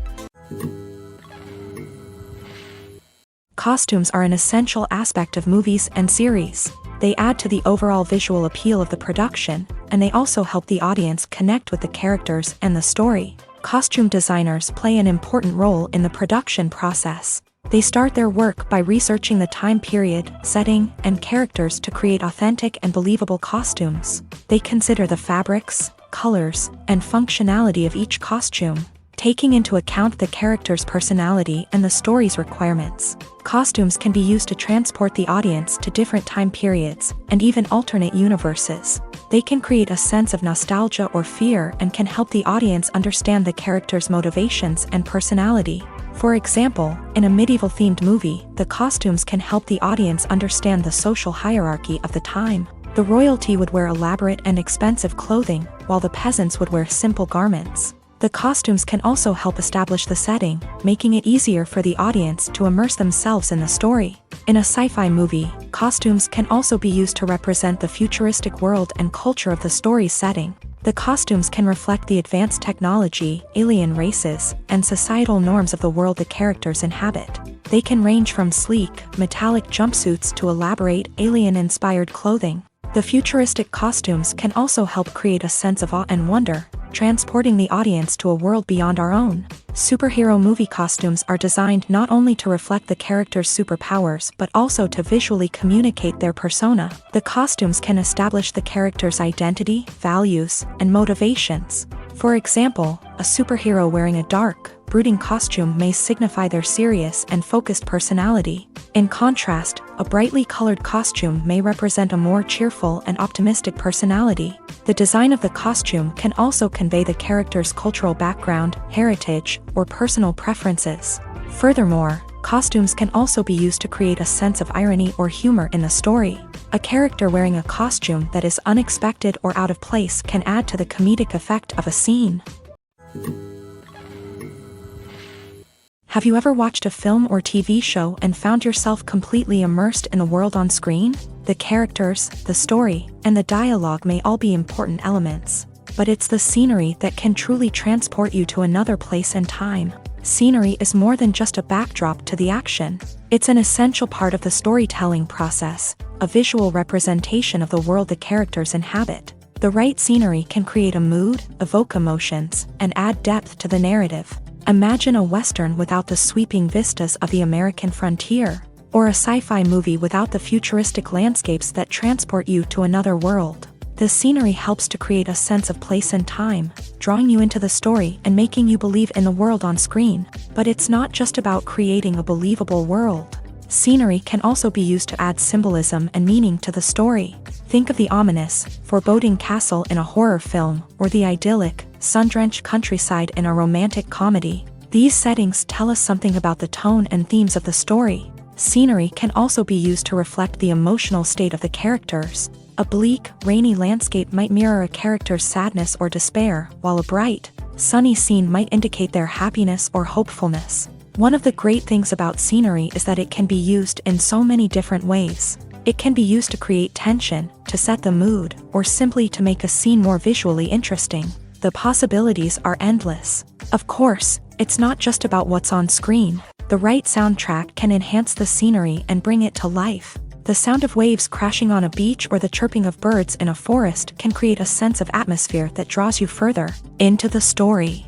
Speaker 1: Costumes are an essential aspect of movies and series. They add to the overall visual appeal of the production, and they also help the audience connect with the characters and the story. Costume designers play an important role in the production process. They start their work by researching the time period, setting, and characters to create authentic and believable costumes. They consider the fabrics, colors, and functionality of each costume, taking into account the character's personality and the story's requirements. Costumes can be used to transport the audience to different time periods and even alternate universes. They can create a sense of nostalgia or fear and can help the audience understand the character's motivations and personality. For example, in a medieval-themed movie, the costumes can help the audience understand the social hierarchy of the time. The royalty would wear elaborate and expensive clothing, while the peasants would wear simple garments. The costumes can also help establish the setting, making it easier for the audience to immerse themselves in the story. In a sci-fi movie, costumes can also be used to represent the futuristic world and culture of the story's setting. The costumes can reflect the advanced technology, alien races, and societal norms of the world the characters inhabit. They can range from sleek, metallic jumpsuits to elaborate, alien-inspired clothing. The futuristic costumes can also help create a sense of awe and wonder, transporting the audience to a world beyond our own. Superhero movie costumes are designed not only to reflect the character's superpowers but also to visually communicate their persona. The costumes can establish the character's identity, values, and motivations. For example, a superhero wearing a dark, brooding costume may signify their serious and focused personality. In contrast, a brightly colored costume may represent a more cheerful and optimistic personality. The design of the costume can also convey the character's cultural background, heritage, or personal preferences. Furthermore, costumes can also be used to create a sense of irony or humor in the story. A character wearing a costume that is unexpected or out of place can add to the comedic effect of a scene. Have you ever watched a film or TV show and found yourself completely immersed in the world on screen? The characters, the story, and the dialogue may all be important elements, but it's the scenery that can truly transport you to another place and time. Scenery is more than just a backdrop to the action. It's an essential part of the storytelling process, a visual representation of the world the characters inhabit. The right scenery can create a mood, evoke emotions, and add depth to the narrative. Imagine a Western without the sweeping vistas of the American frontier, or a sci-fi movie without the futuristic landscapes that transport you to another world. The scenery helps to create a sense of place and time, drawing you into the story and making you believe in the world on screen. But it's not just about creating a believable world. Scenery can also be used to add symbolism and meaning to the story. Think of the ominous, foreboding castle in a horror film, or the idyllic, sun-drenched countryside in a romantic comedy. These settings tell us something about the tone and themes of the story. Scenery can also be used to reflect the emotional state of the characters. A bleak, rainy landscape might mirror a character's sadness or despair, while a bright, sunny scene might indicate their happiness or hopefulness. One of the great things about scenery is that it can be used in so many different ways. It can be used to create tension, to set the mood, or simply to make a scene more visually interesting. The possibilities are endless. Of course, it's not just about what's on screen. The right soundtrack can enhance the scenery and bring it to life. The sound of waves crashing on a beach or the chirping of birds in a forest can create a sense of atmosphere that draws you further into the story.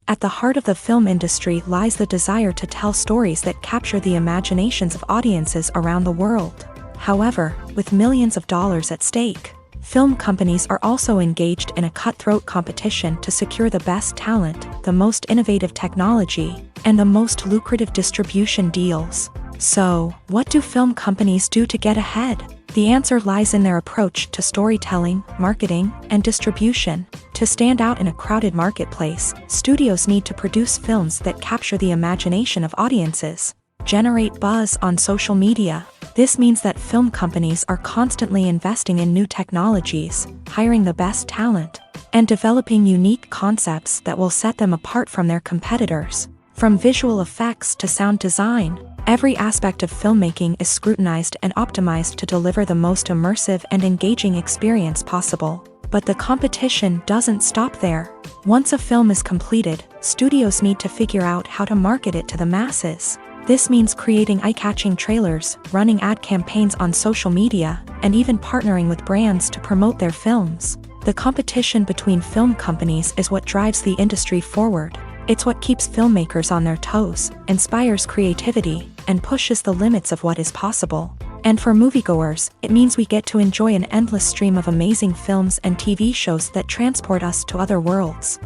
Speaker 1: At the heart of the film industry lies the desire to tell stories that capture the imaginations of audiences around the world. However, with millions of dollars at stake, film companies are also engaged in a cutthroat competition to secure the best talent, the most innovative technology, and the most lucrative distribution deals. So, what do film companies do to get ahead? The answer lies in their approach to storytelling, marketing, and distribution. To stand out in a crowded marketplace, studios need to produce films that capture the imagination of audiences, generate buzz on social media. This means that film companies are constantly investing in new technologies, hiring the best talent, and developing unique concepts that will set them apart from their competitors. From visual effects to sound design, every aspect of filmmaking is scrutinized and optimized to deliver the most immersive and engaging experience possible. But the competition doesn't stop there. Once a film is completed, studios need to figure out how to market it to the masses. This means creating eye-catching trailers, running ad campaigns on social media, and even partnering with brands to promote their films. The competition between film companies is what drives the industry forward. It's what keeps filmmakers on their toes, inspires creativity, and pushes the limits of what is possible. And for moviegoers, it means we get to enjoy an endless stream of amazing films and TV shows that transport us to other worlds.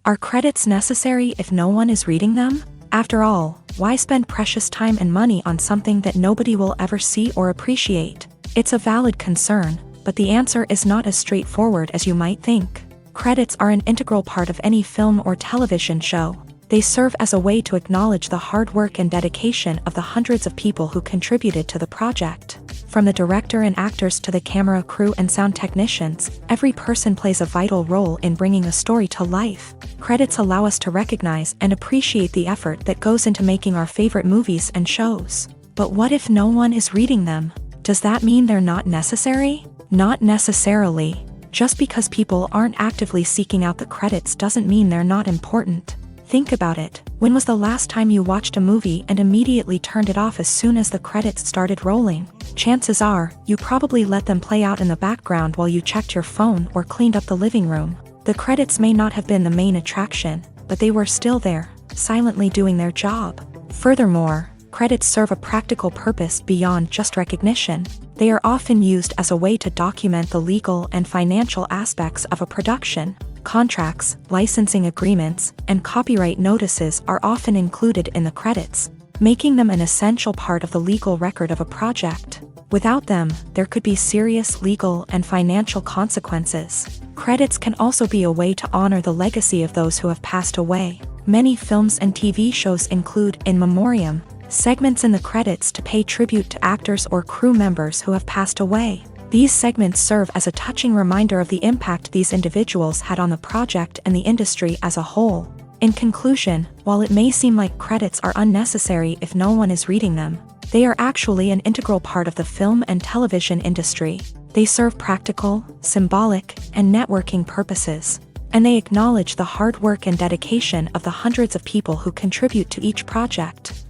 Speaker 1: Are credits necessary if no one is reading them? After all, why spend precious time and money on something that nobody will ever see or appreciate? It's a valid concern, but the answer is not as straightforward as you might think. Credits are an integral part of any film or television show. They serve as a way to acknowledge the hard work and dedication of the hundreds of people who contributed to the project. From the director and actors to the camera crew and sound technicians, every person plays a vital role in bringing a story to life. Credits allow us to recognize and appreciate the effort that goes into making our favorite movies and shows. But what if no one is reading them? Does that mean they're not necessary? Not necessarily. Just because people aren't actively seeking out the credits doesn't mean they're not important. Think about it. When was the last time you watched a movie and immediately turned it off as soon as the credits started rolling? Chances are, you probably let them play out in the background while you checked your phone or cleaned up the living room. The credits may not have been the main attraction, but they were still there, silently doing their job. Furthermore, credits serve a practical purpose beyond just recognition. They are often used as a way to document the legal and financial aspects of a production. Contracts, licensing agreements, and copyright notices are often included in the credits, making them an essential part of the legal record of a project. Without them, there could be serious legal and financial consequences. Credits can also be a way to honor the legacy of those who have passed away. Many films and TV shows include in memoriam segments in the credits to pay tribute to actors or crew members who have passed away. These segments serve as a touching reminder of the impact these individuals had on the project and the industry as a whole. In conclusion, while it may seem like credits are unnecessary if no one is reading them, they are actually an integral part of the film and television industry. They serve practical, symbolic, and networking purposes, and they acknowledge the hard work and dedication of the hundreds of people who contribute to each project.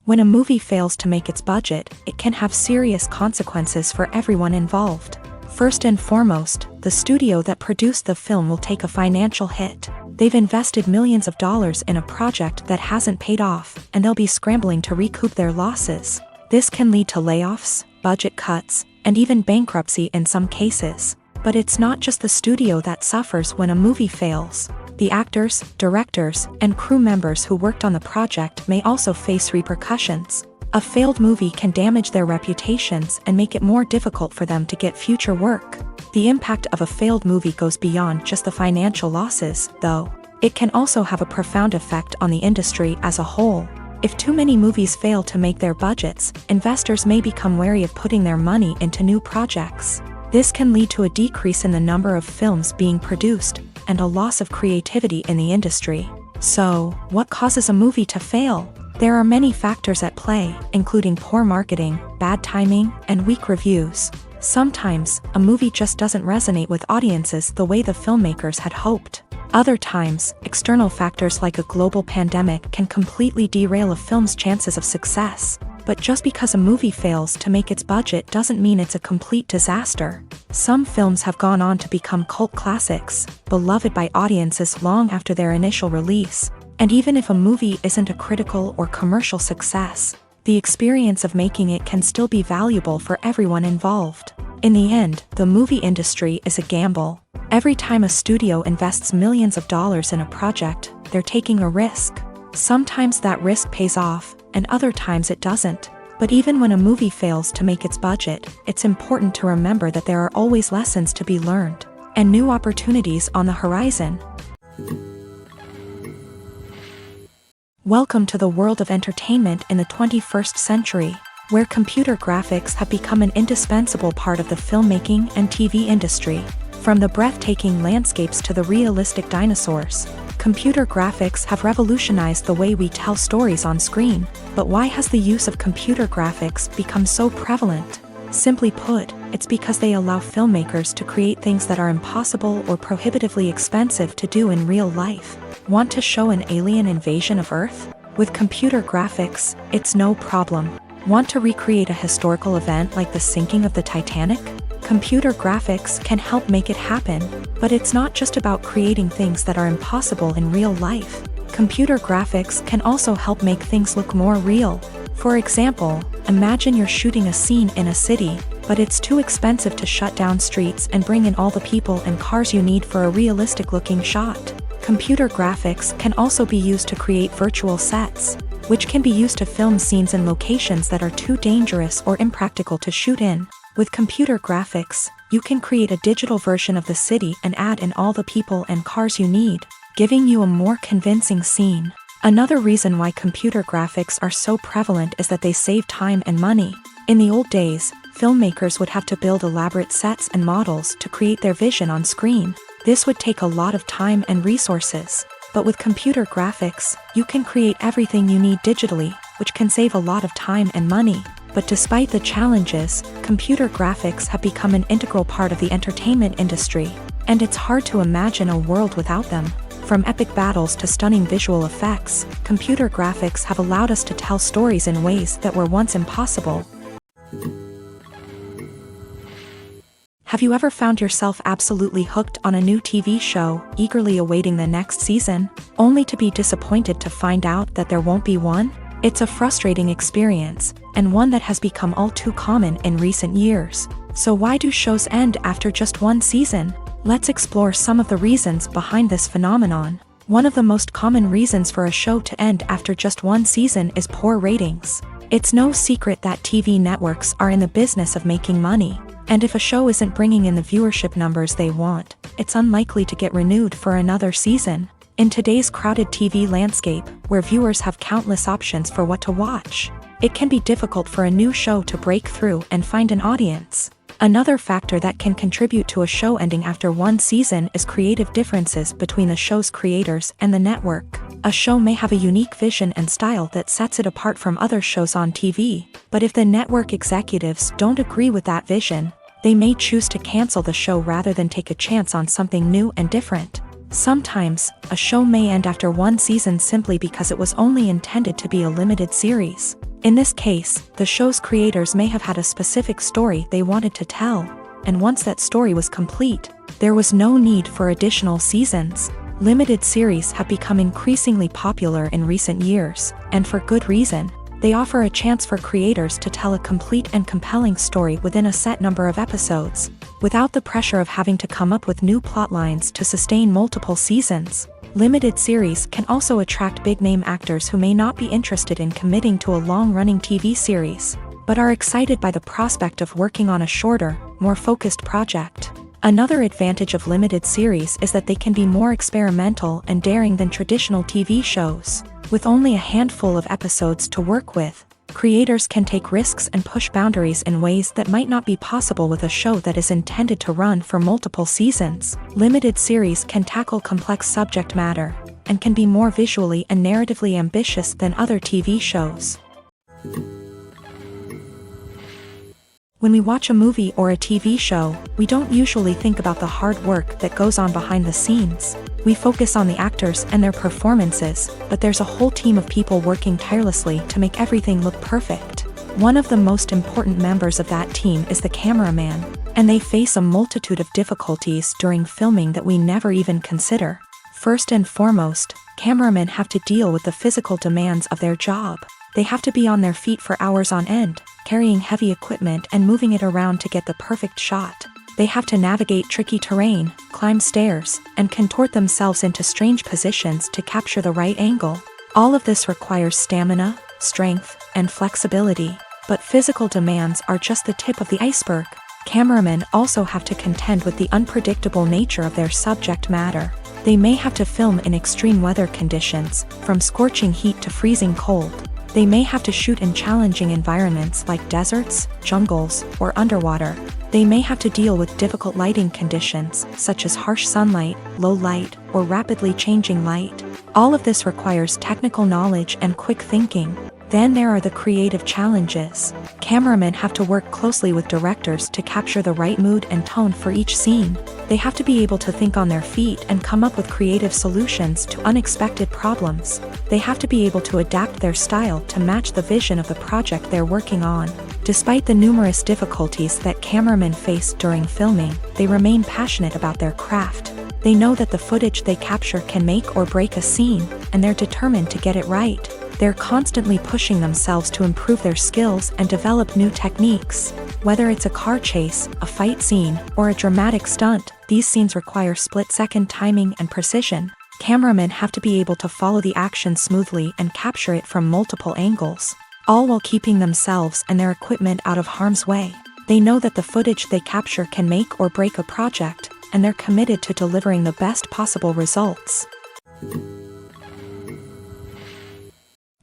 Speaker 1: When a movie fails to make its budget, it can have serious consequences for everyone involved. First and foremost, the studio that produced the film will take a financial hit. They've invested millions of dollars in a project that hasn't paid off, and they'll be scrambling to recoup their losses. This can lead to layoffs, budget cuts, and even bankruptcy in some cases. But it's not just the studio that suffers when a movie fails. The actors, directors, and crew members who worked on the project may also face repercussions. A failed movie can damage their reputations and make it more difficult for them to get future work. The impact of a failed movie goes beyond just the financial losses, though. It can also have a profound effect on the industry as a whole. If too many movies fail to make their budgets, investors may become wary of putting their money into new projects. This can lead to a decrease in the number of films being produced, and a loss of creativity in the industry. So, what causes a movie to fail? There are many factors at play, including poor marketing, bad timing, and weak reviews. Sometimes, a movie just doesn't resonate with audiences the way the filmmakers had hoped. Other times, external factors like a global pandemic can completely derail a film's chances of success. But just because a movie fails to make its budget doesn't mean it's a complete disaster. Some films have gone on to become cult classics, beloved by audiences long after their initial release. And even if a movie isn't a critical or commercial success, the experience of making it can still be valuable for everyone involved. In the end, the movie industry is a gamble. Every time a studio invests millions of dollars in a project, they're taking a risk. Sometimes that risk pays off, and other times it doesn't. But even when a movie fails to make its budget, it's important to remember that there are always lessons to be learned, and new opportunities on the horizon. Welcome to the world of entertainment in the 21st century, where computer graphics have become an indispensable part of the filmmaking and TV industry. From the breathtaking landscapes to the realistic dinosaurs, computer graphics have revolutionized the way we tell stories on screen. But why has the use of computer graphics become so prevalent? Simply put, it's because they allow filmmakers to create things that are impossible or prohibitively expensive to do in real life. Want to show an alien invasion of Earth? With computer graphics, it's no problem. Want to recreate a historical event like the sinking of the Titanic? Computer graphics can help make it happen. But it's not just about creating things that are impossible in real life. Computer graphics can also help make things look more real. For example, imagine you're shooting a scene in a city, but it's too expensive to shut down streets and bring in all the people and cars you need for a realistic-looking shot. Computer graphics can also be used to create virtual sets, which can be used to film scenes in locations that are too dangerous or impractical to shoot in. With computer graphics, you can create a digital version of the city and add in all the people and cars you need, giving you a more convincing scene. Another reason why computer graphics are so prevalent is that they save time and money. In the old days, filmmakers would have to build elaborate sets and models to create their vision on screen. This would take a lot of time and resources. But with computer graphics, you can create everything you need digitally, which can save a lot of time and money. But despite the challenges, computer graphics have become an integral part of the entertainment industry, and it's hard to imagine a world without them. From epic battles to stunning visual effects, computer graphics have allowed us to tell stories in ways that were once impossible. Have you ever found yourself absolutely hooked on a new TV show, eagerly awaiting the next season, only to be disappointed to find out that there won't be one? It's a frustrating experience, and one that has become all too common in recent years. So why do shows end after just one season? Let's explore some of the reasons behind this phenomenon. One of the most common reasons for a show to end after just one season is poor ratings. It's no secret that TV networks are in the business of making money, and if a show isn't bringing in the viewership numbers they want, it's unlikely to get renewed for another season. In today's crowded TV landscape, where viewers have countless options for what to watch, it can be difficult for a new show to break through and find an audience. Another factor that can contribute to a show ending after one season is creative differences between the show's creators and the network. A show may have a unique vision and style that sets it apart from other shows on TV, but if the network executives don't agree with that vision, they may choose to cancel the show rather than take a chance on something new and different. Sometimes, a show may end after one season simply because it was only intended to be a limited series. In this case, the show's creators may have had a specific story they wanted to tell, and once that story was complete, there was no need for additional seasons. Limited series have become increasingly popular in recent years, and for good reason. They offer a chance for creators to tell a complete and compelling story within a set number of episodes, without the pressure of having to come up with new plotlines to sustain multiple seasons. Limited series can also attract big-name actors who may not be interested in committing to a long-running TV series, but are excited by the prospect of working on a shorter, more focused project. Another advantage of limited series is that they can be more experimental and daring than traditional TV shows. With only a handful of episodes to work with, creators can take risks and push boundaries in ways that might not be possible with a show that is intended to run for multiple seasons. Limited series can tackle complex subject matter, and can be more visually and narratively ambitious than other TV shows. When we watch a movie or a TV show, we don't usually think about the hard work that goes on behind the scenes. We focus on the actors and their performances, but there's a whole team of people working tirelessly to make everything look perfect. One of the most important members of that team is the cameraman, and they face a multitude of difficulties during filming that we never even consider. First and foremost, cameramen have to deal with the physical demands of their job. They have to be on their feet for hours on end, carrying heavy equipment and moving it around to get the perfect shot. They have to navigate tricky terrain, climb stairs, and contort themselves into strange positions to capture the right angle. All of this requires stamina, strength, and flexibility. But physical demands are just the tip of the iceberg. Cameramen also have to contend with the unpredictable nature of their subject matter. They may have to film in extreme weather conditions, from scorching heat to freezing cold. They may have to shoot in challenging environments like deserts, jungles, or underwater. They may have to deal with difficult lighting conditions, such as harsh sunlight, low light, or rapidly changing light. All of this requires technical knowledge and quick thinking. Then there are the creative challenges. Cameramen have to work closely with directors to capture the right mood and tone for each scene. They have to be able to think on their feet and come up with creative solutions to unexpected problems. They have to be able to adapt their style to match the vision of the project they're working on. Despite the numerous difficulties that cameramen face during filming, they remain passionate about their craft. They know that the footage they capture can make or break a scene, and they're determined to get it right. They're constantly pushing themselves to improve their skills and develop new techniques. Whether it's a car chase, a fight scene, or a dramatic stunt, these scenes require split-second timing and precision. Cameramen have to be able to follow the action smoothly and capture it from multiple angles, all while keeping themselves and their equipment out of harm's way. They know that the footage they capture can make or break a project, and they're committed to delivering the best possible results.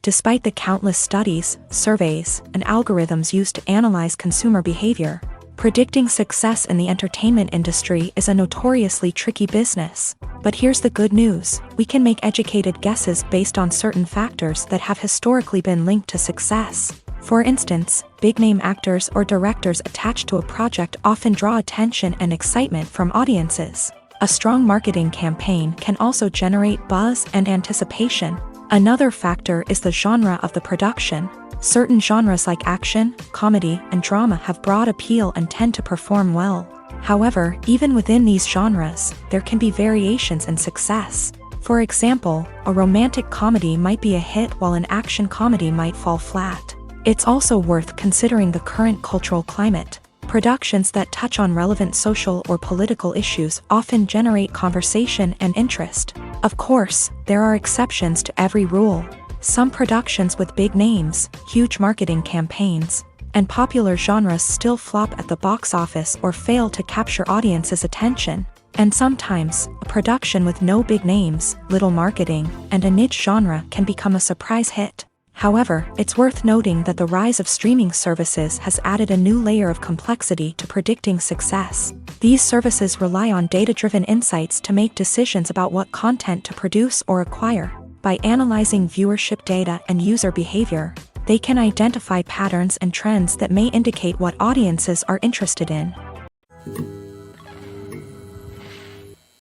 Speaker 1: Despite the countless studies, surveys, and algorithms used to analyze consumer behavior, predicting success in the entertainment industry is a notoriously tricky business. But here's the good news: we can make educated guesses based on certain factors that have historically been linked to success. For instance, big-name actors or directors attached to a project often draw attention and excitement from audiences. A strong marketing campaign can also generate buzz and anticipation. Another factor is the genre of the production. Certain genres like action, comedy, and drama have broad appeal and tend to perform well. However, even within these genres, there can be variations in success. For example, a romantic comedy might be a hit while an action comedy might fall flat. It's also worth considering the current cultural climate. Productions that touch on relevant social or political issues often generate conversation and interest. Of course, there are exceptions to every rule. Some productions with big names, huge marketing campaigns, and popular genres still flop at the box office or fail to capture audiences' attention. And sometimes, a production with no big names, little marketing, and a niche genre can become a surprise hit. However, it's worth noting that the rise of streaming services has added a new layer of complexity to predicting success. These services rely on data-driven insights to make decisions about what content to produce or acquire. By analyzing viewership data and user behavior, they can identify patterns and trends that may indicate what audiences are interested in.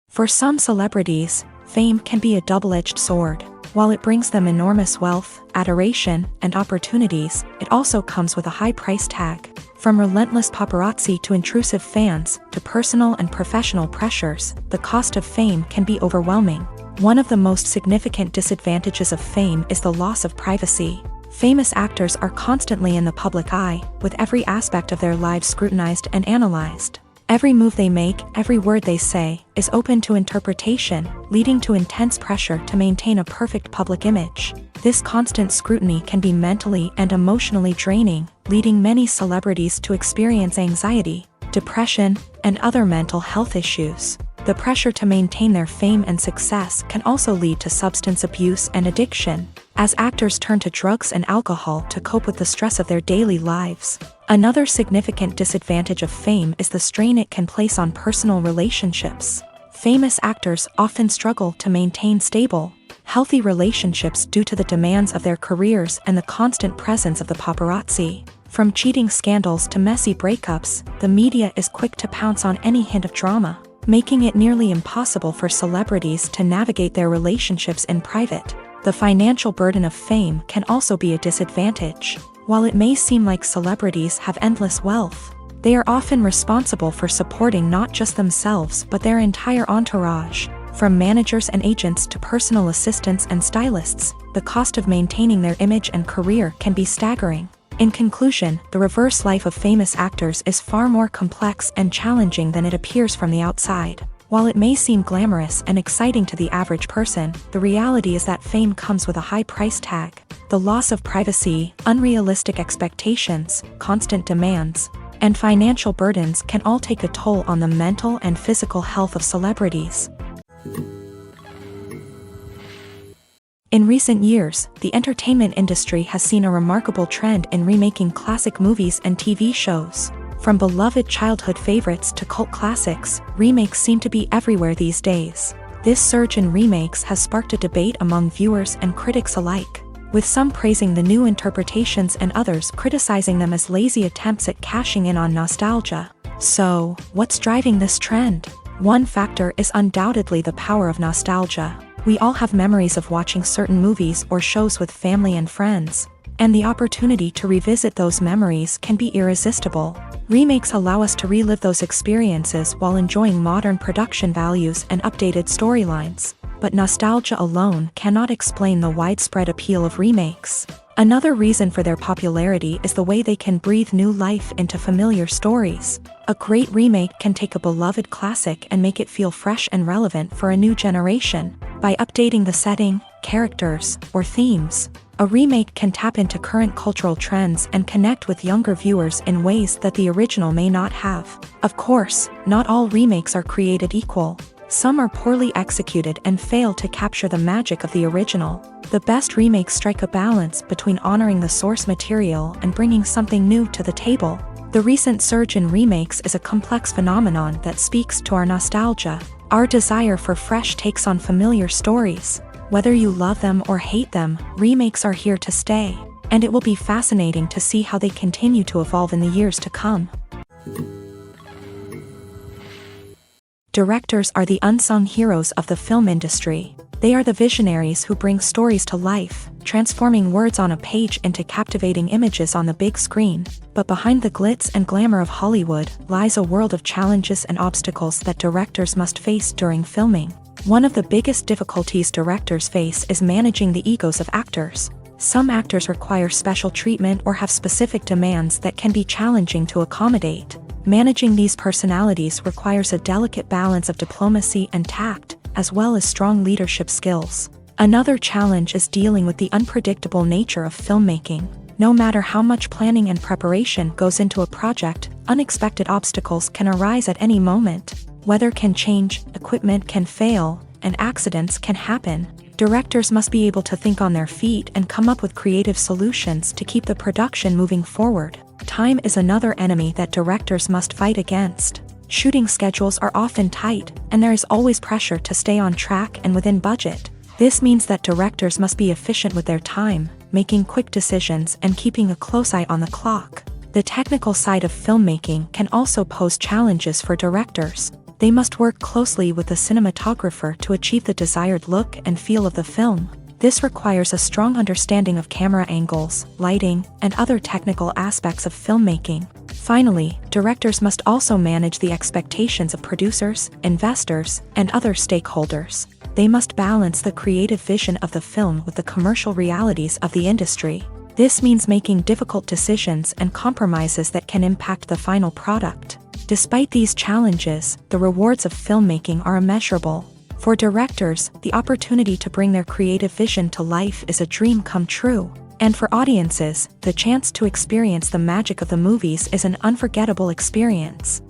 Speaker 1: For some celebrities, fame can be a double-edged sword. While it brings them enormous wealth, adoration, and opportunities, it also comes with a high price tag. From relentless paparazzi to intrusive fans, to personal and professional pressures, the cost of fame can be overwhelming. One of the most significant disadvantages of fame is the loss of privacy. Famous actors are constantly in the public eye, with every aspect of their lives scrutinized and analyzed. Every move they make, every word they say, is open to interpretation, leading to intense pressure to maintain a perfect public image. This constant scrutiny can be mentally and emotionally draining, leading many celebrities to experience anxiety, depression, and other mental health issues. The pressure to maintain their fame and success can also lead to substance abuse and addiction, as actors turn to drugs and alcohol to cope with the stress of their daily lives. Another significant disadvantage of fame is the strain it can place on personal relationships. Famous actors often struggle to maintain stable, healthy relationships due to the demands of their careers and the constant presence of the paparazzi. From cheating scandals to messy breakups, the media is quick to pounce on any hint of drama, making it nearly impossible for celebrities to navigate their relationships in private. The financial burden of fame can also be a disadvantage. While it may seem like celebrities have endless wealth, they are often responsible for supporting not just themselves but their entire entourage. From managers and agents to personal assistants and stylists, the cost of maintaining their image and career can be staggering. In conclusion, the reverse life of famous actors is far more complex and challenging than it appears from the outside. While it may seem glamorous and exciting to the average person, the reality is that fame comes with a high price tag. The loss of privacy, unrealistic expectations, constant demands, and financial burdens can all take a toll on the mental and physical health of celebrities. In recent years, the entertainment industry has seen a remarkable trend in remaking classic movies and TV shows. From beloved childhood favorites to cult classics, remakes seem to be everywhere these days. This surge in remakes has sparked a debate among viewers and critics alike, with some praising the new interpretations and others criticizing them as lazy attempts at cashing in on nostalgia. So, what's driving this trend? One factor is undoubtedly the power of nostalgia. We all have memories of watching certain movies or shows with family and friends, and the opportunity to revisit those memories can be irresistible. Remakes allow us to relive those experiences while enjoying modern production values and updated storylines. But nostalgia alone cannot explain the widespread appeal of remakes. Another reason for their popularity is the way they can breathe new life into familiar stories. A great remake can take a beloved classic and make it feel fresh and relevant for a new generation. By updating the setting, characters, or themes, a remake can tap into current cultural trends and connect with younger viewers in ways that the original may not have. Of course, not all remakes are created equal. Some are poorly executed and fail to capture the magic of the original. The best remakes strike a balance between honoring the source material and bringing something new to the table. The recent surge in remakes is a complex phenomenon that speaks to our nostalgia, our desire for fresh takes on familiar stories. Whether you love them or hate them, remakes are here to stay, and it will be fascinating to see how they continue to evolve in the years to come. Directors are the unsung heroes of the film industry. They are the visionaries who bring stories to life, transforming words on a page into captivating images on the big screen. But behind the glitz and glamour of Hollywood lies a world of challenges and obstacles that directors must face during filming. One of the biggest difficulties directors face is managing the egos of actors. Some actors require special treatment or have specific demands that can be challenging to accommodate. Managing these personalities requires a delicate balance of diplomacy and tact, as well as strong leadership skills. Another challenge is dealing with the unpredictable nature of filmmaking. No matter how much planning and preparation goes into a project, unexpected obstacles can arise at any moment. Weather can change, equipment can fail, and accidents can happen. Directors must be able to think on their feet and come up with creative solutions to keep the production moving forward. Time is another enemy that directors must fight against. Shooting schedules are often tight, and there is always pressure to stay on track and within budget. This means that directors must be efficient with their time, making quick decisions and keeping a close eye on the clock. The technical side of filmmaking can also pose challenges for directors. They must work closely with the cinematographer to achieve the desired look and feel of the film. This requires a strong understanding of camera angles, lighting, and other technical aspects of filmmaking. Finally, directors must also manage the expectations of producers, investors, and other stakeholders. They must balance the creative vision of the film with the commercial realities of the industry. This means making difficult decisions and compromises that can impact the final product. Despite these challenges, the rewards of filmmaking are immeasurable. For directors, the opportunity to bring their creative vision to life is a dream come true. And for audiences, the chance to experience the magic of the movies is an unforgettable experience.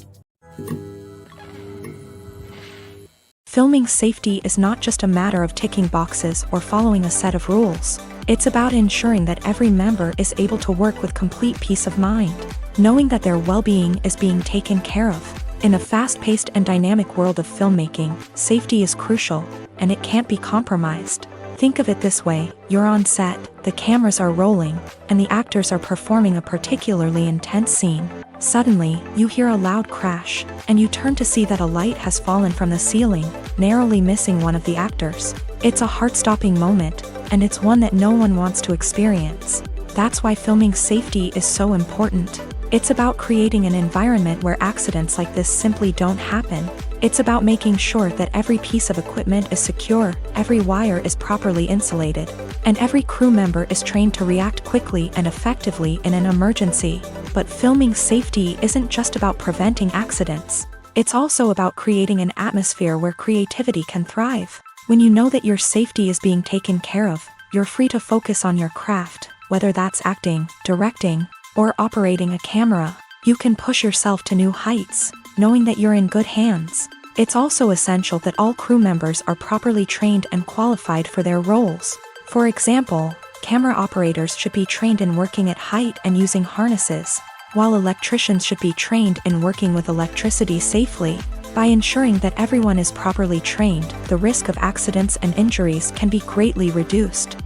Speaker 1: Filming safety is not just a matter of ticking boxes or following a set of rules. It's about ensuring that every member is able to work with complete peace of mind, knowing that their well-being is being taken care of. In a fast-paced and dynamic world of filmmaking, safety is crucial, and it can't be compromised. Think of it this way: you're on set, the cameras are rolling, and the actors are performing a particularly intense scene. Suddenly, you hear a loud crash, and you turn to see that a light has fallen from the ceiling, narrowly missing one of the actors. It's a heart-stopping moment, and it's one that no one wants to experience. That's why filming safety is so important. It's about creating an environment where accidents like this simply don't happen. It's about making sure that every piece of equipment is secure, every wire is properly insulated, and every crew member is trained to react quickly and effectively in an emergency. But filming safety isn't just about preventing accidents. It's also about creating an atmosphere where creativity can thrive. When you know that your safety is being taken care of, you're free to focus on your craft, whether that's acting, directing, or operating a camera. You can push yourself to new heights, knowing that you're in good hands. It's also essential that all crew members are properly trained and qualified for their roles. For example, camera operators should be trained in working at height and using harnesses, while electricians should be trained in working with electricity safely. By ensuring that everyone is properly trained, the risk of accidents and injuries can be greatly reduced.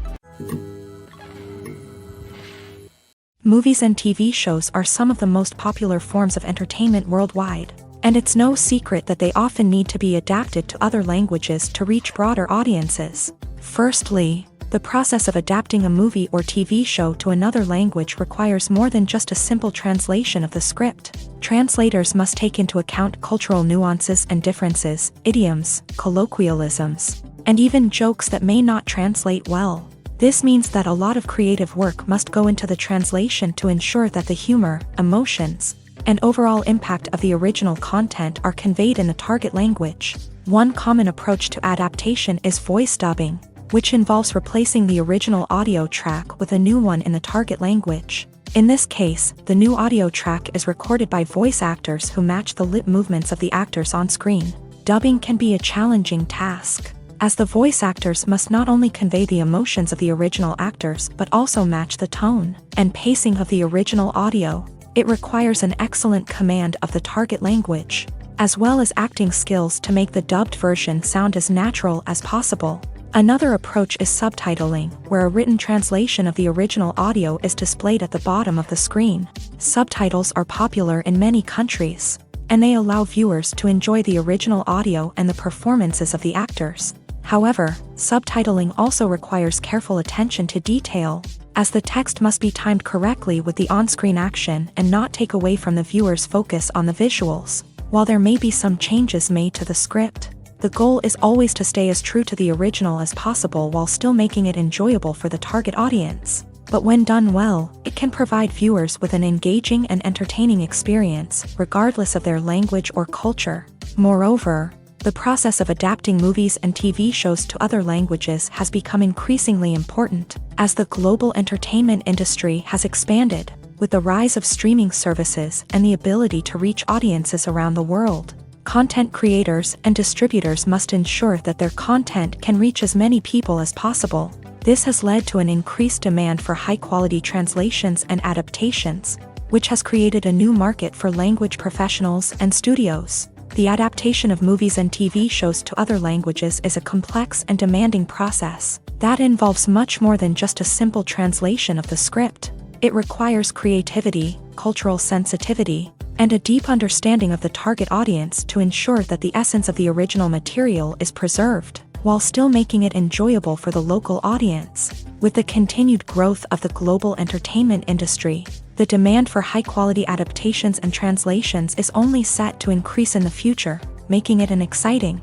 Speaker 1: Movies and TV shows are some of the most popular forms of entertainment worldwide, and it's no secret that they often need to be adapted to other languages to reach broader audiences. Firstly, the process of adapting a movie or TV show to another language requires more than just a simple translation of the script. Translators must take into account cultural nuances and differences, idioms, colloquialisms, and even jokes that may not translate well. This means that a lot of creative work must go into the translation to ensure that the humor, emotions, and overall impact of the original content are conveyed in the target language. One common approach to adaptation is voice dubbing, which involves replacing the original audio track with a new one in the target language. In this case, the new audio track is recorded by voice actors who match the lip movements of the actors on screen. Dubbing can be a challenging task, as the voice actors must not only convey the emotions of the original actors but also match the tone and pacing of the original audio. It requires an excellent command of the target language, as well as acting skills to make the dubbed version sound as natural as possible. Another approach is subtitling, where a written translation of the original audio is displayed at the bottom of the screen. Subtitles are popular in many countries, and they allow viewers to enjoy the original audio and the performances of the actors. However, subtitling also requires careful attention to detail, as the text must be timed correctly with the on-screen action and not take away from the viewer's focus on the visuals. While there may be some changes made to the script, the goal is always to stay as true to the original as possible while still making it enjoyable for the target audience. But when done well, it can provide viewers with an engaging and entertaining experience, regardless of their language or culture. Moreover, the process of adapting movies and TV shows to other languages has become increasingly important, as the global entertainment industry has expanded. With the rise of streaming services and the ability to reach audiences around the world, Content creators and distributors must ensure that their content can reach as many people as possible. This has led to an increased demand for high-quality translations and adaptations, which has created a new market for language professionals and studios. The adaptation of movies and TV shows to other languages is a complex and demanding process that involves much more than just a simple translation of the script. It requires creativity, cultural sensitivity, and a deep understanding of the target audience to ensure that the essence of the original material is preserved, while still making it enjoyable for the local audience. With the continued growth of the global entertainment industry, the demand for high-quality adaptations and translations is only set to increase in the future, making it an exciting.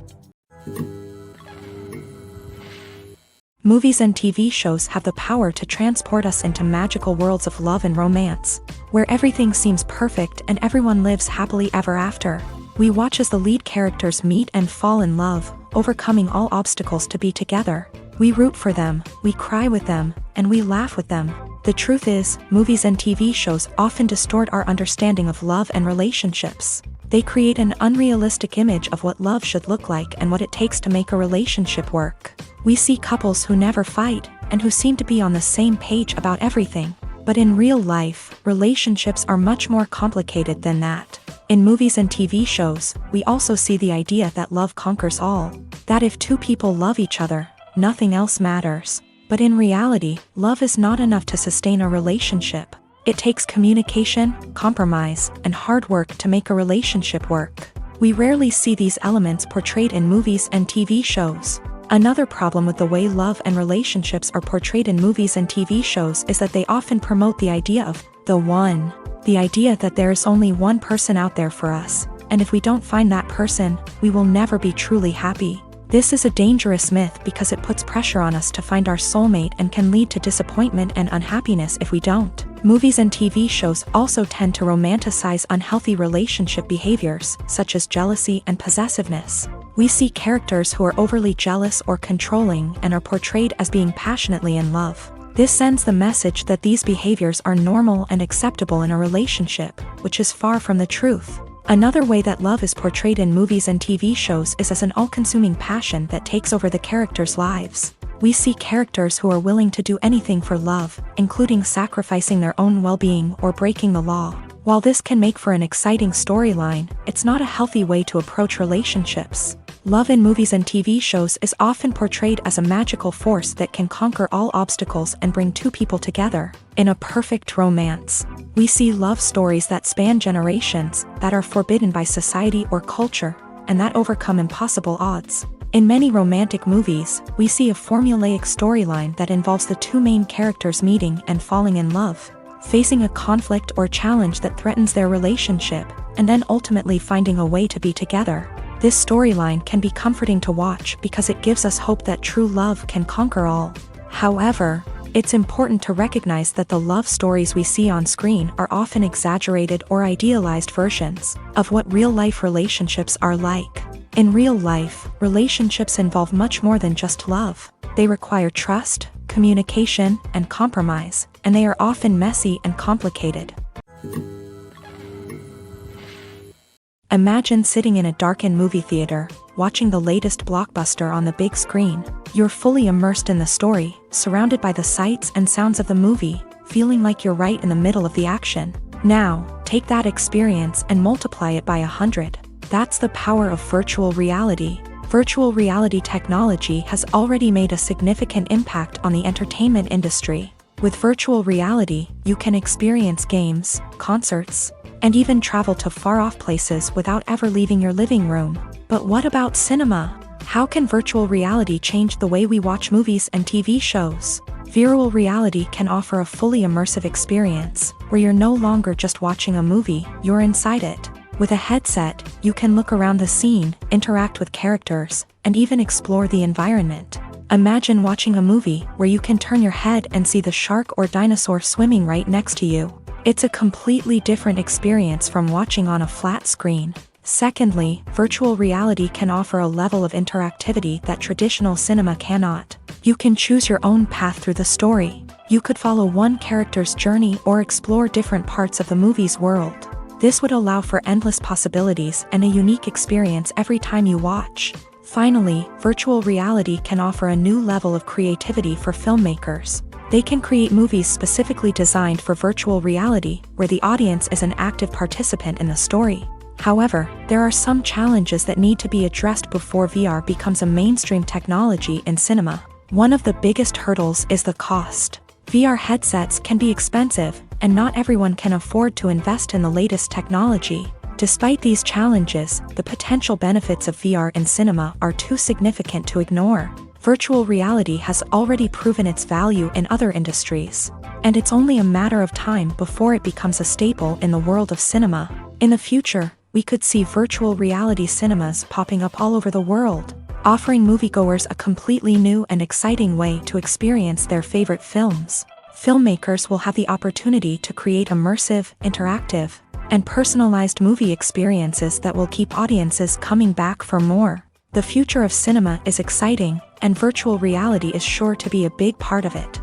Speaker 1: Movies and TV shows have the power to transport us into magical worlds of love and romance, where everything seems perfect and everyone lives happily ever after. We watch as the lead characters meet and fall in love, overcoming all obstacles to be together. We root for them, we cry with them, and we laugh with them. The truth is, movies and TV shows often distort our understanding of love and relationships. They create an unrealistic image of what love should look like and what it takes to make a relationship work. We see couples who never fight, and who seem to be on the same page about everything. But in real life, relationships are much more complicated than that. In movies and TV shows, we also see the idea that love conquers all. That if two people love each other, nothing else matters. But in reality, love is not enough to sustain a relationship. It takes communication, compromise, and hard work to make a relationship work. We rarely see these elements portrayed in movies and TV shows. Another problem with the way love and relationships are portrayed in movies and TV shows is that they often promote the idea of the one. The idea that there is only one person out there for us, and if we don't find that person, we will never be truly happy. This is a dangerous myth because it puts pressure on us to find our soulmate and can lead to disappointment and unhappiness if we don't. Movies and TV shows also tend to romanticize unhealthy relationship behaviors, such as jealousy and possessiveness. We see characters who are overly jealous or controlling and are portrayed as being passionately in love. This sends the message that these behaviors are normal and acceptable in a relationship, which is far from the truth. Another way that love is portrayed in movies and TV shows is as an all-consuming passion that takes over the characters' lives. We see characters who are willing to do anything for love, including sacrificing their own well-being or breaking the law. While this can make for an exciting storyline, it's not a healthy way to approach relationships. Love in movies and TV shows is often portrayed as a magical force that can conquer all obstacles and bring two people together. In a perfect romance, we see love stories that span generations, that are forbidden by society or culture, and that overcome impossible odds. In many romantic movies, we see a formulaic storyline that involves the two main characters meeting and falling in love, facing a conflict or challenge that threatens their relationship, and then ultimately finding a way to be together. This storyline can be comforting to watch because it gives us hope that true love can conquer all. However, it's important to recognize that the love stories we see on screen are often exaggerated or idealized versions of what real-life relationships are like. In real life, relationships involve much more than just love. They require trust, communication, and compromise, and they are often messy and complicated. Imagine sitting in a darkened movie theater, watching the latest blockbuster on the big screen. You're fully immersed in the story, surrounded by the sights and sounds of the movie, feeling like you're right in the middle of the action. Now, take that experience and multiply it by 100. That's the power of virtual reality. Virtual reality technology has already made a significant impact on the entertainment industry. With virtual reality, you can experience games, concerts, and even travel to far-off places without ever leaving your living room. But what about cinema? How can virtual reality change the way we watch movies and TV shows? Virtual reality can offer a fully immersive experience, where you're no longer just watching a movie, you're inside it. With a headset, you can look around the scene, interact with characters, and even explore the environment. Imagine watching a movie where you can turn your head and see the shark or dinosaur swimming right next to you. It's a completely different experience from watching on a flat screen. Secondly, virtual reality can offer a level of interactivity that traditional cinema cannot. You can choose your own path through the story. You could follow one character's journey or explore different parts of the movie's world. This would allow for endless possibilities and a unique experience every time you watch. Finally, virtual reality can offer a new level of creativity for filmmakers. They can create movies specifically designed for virtual reality, where the audience is an active participant in the story. However, there are some challenges that need to be addressed before VR becomes a mainstream technology in cinema. One of the biggest hurdles is the cost. VR headsets can be expensive, and not everyone can afford to invest in the latest technology. Despite these challenges, the potential benefits of VR in cinema are too significant to ignore. Virtual reality has already proven its value in other industries, and it's only a matter of time before it becomes a staple in the world of cinema. In the future, we could see virtual reality cinemas popping up all over the world, offering moviegoers a completely new and exciting way to experience their favorite films. Filmmakers will have the opportunity to create immersive, interactive, and personalized movie experiences that will keep audiences coming back for more. The future of cinema is exciting, and virtual reality is sure to be a big part of it.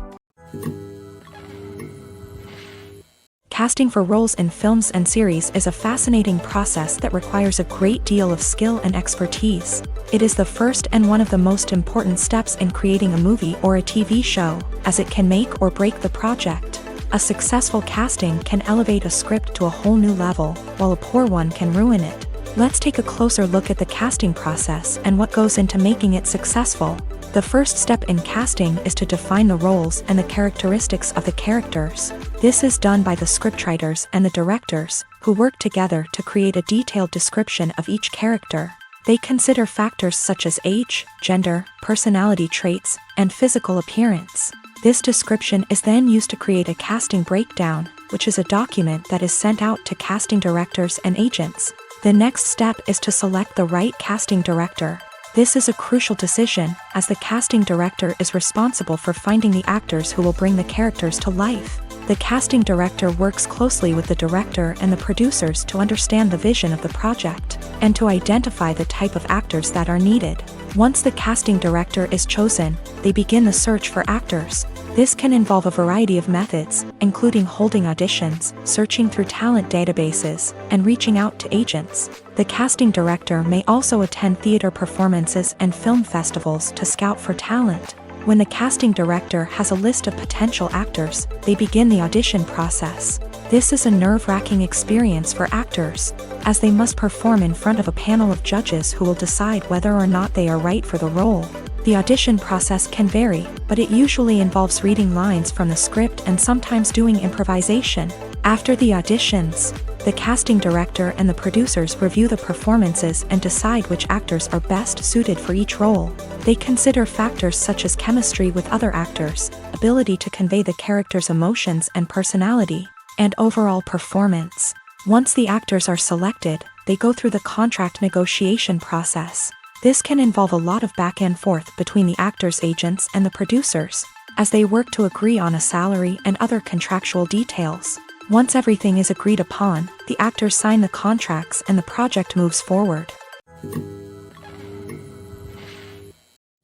Speaker 1: Casting for roles in films and series is a fascinating process that requires a great deal of skill and expertise. It is the first and one of the most important steps in creating a movie or a TV show, as it can make or break the project. A successful casting can elevate a script to a whole new level, while a poor one can ruin it. Let's take a closer look at the casting process and what goes into making it successful. The first step in casting is to define the roles and the characteristics of the characters. This is done by the scriptwriters and the directors, who work together to create a detailed description of each character. They consider factors such as age, gender, personality traits, and physical appearance. This description is then used to create a casting breakdown, which is a document that is sent out to casting directors and agents. The next step is to select the right casting director. This is a crucial decision, as the casting director is responsible for finding the actors who will bring the characters to life. The casting director works closely with the director and the producers to understand the vision of the project, and to identify the type of actors that are needed. Once the casting director is chosen, they begin the search for actors. This can involve a variety of methods, including holding auditions, searching through talent databases, and reaching out to agents. The casting director may also attend theater performances and film festivals to scout for talent. When the casting director has a list of potential actors, they begin the audition process. This is a nerve-wracking experience for actors, as they must perform in front of a panel of judges who will decide whether or not they are right for the role. The audition process can vary, but it usually involves reading lines from the script and sometimes doing improvisation. After the auditions, the casting director and the producers review the performances and decide which actors are best suited for each role. They consider factors such as chemistry with other actors, ability to convey the character's emotions and personality, and overall performance. Once the actors are selected, they go through the contract negotiation process. This can involve a lot of back and forth between the actors' agents and the producers, as they work to agree on a salary and other contractual details. Once everything is agreed upon, the actors sign the contracts and the project moves forward.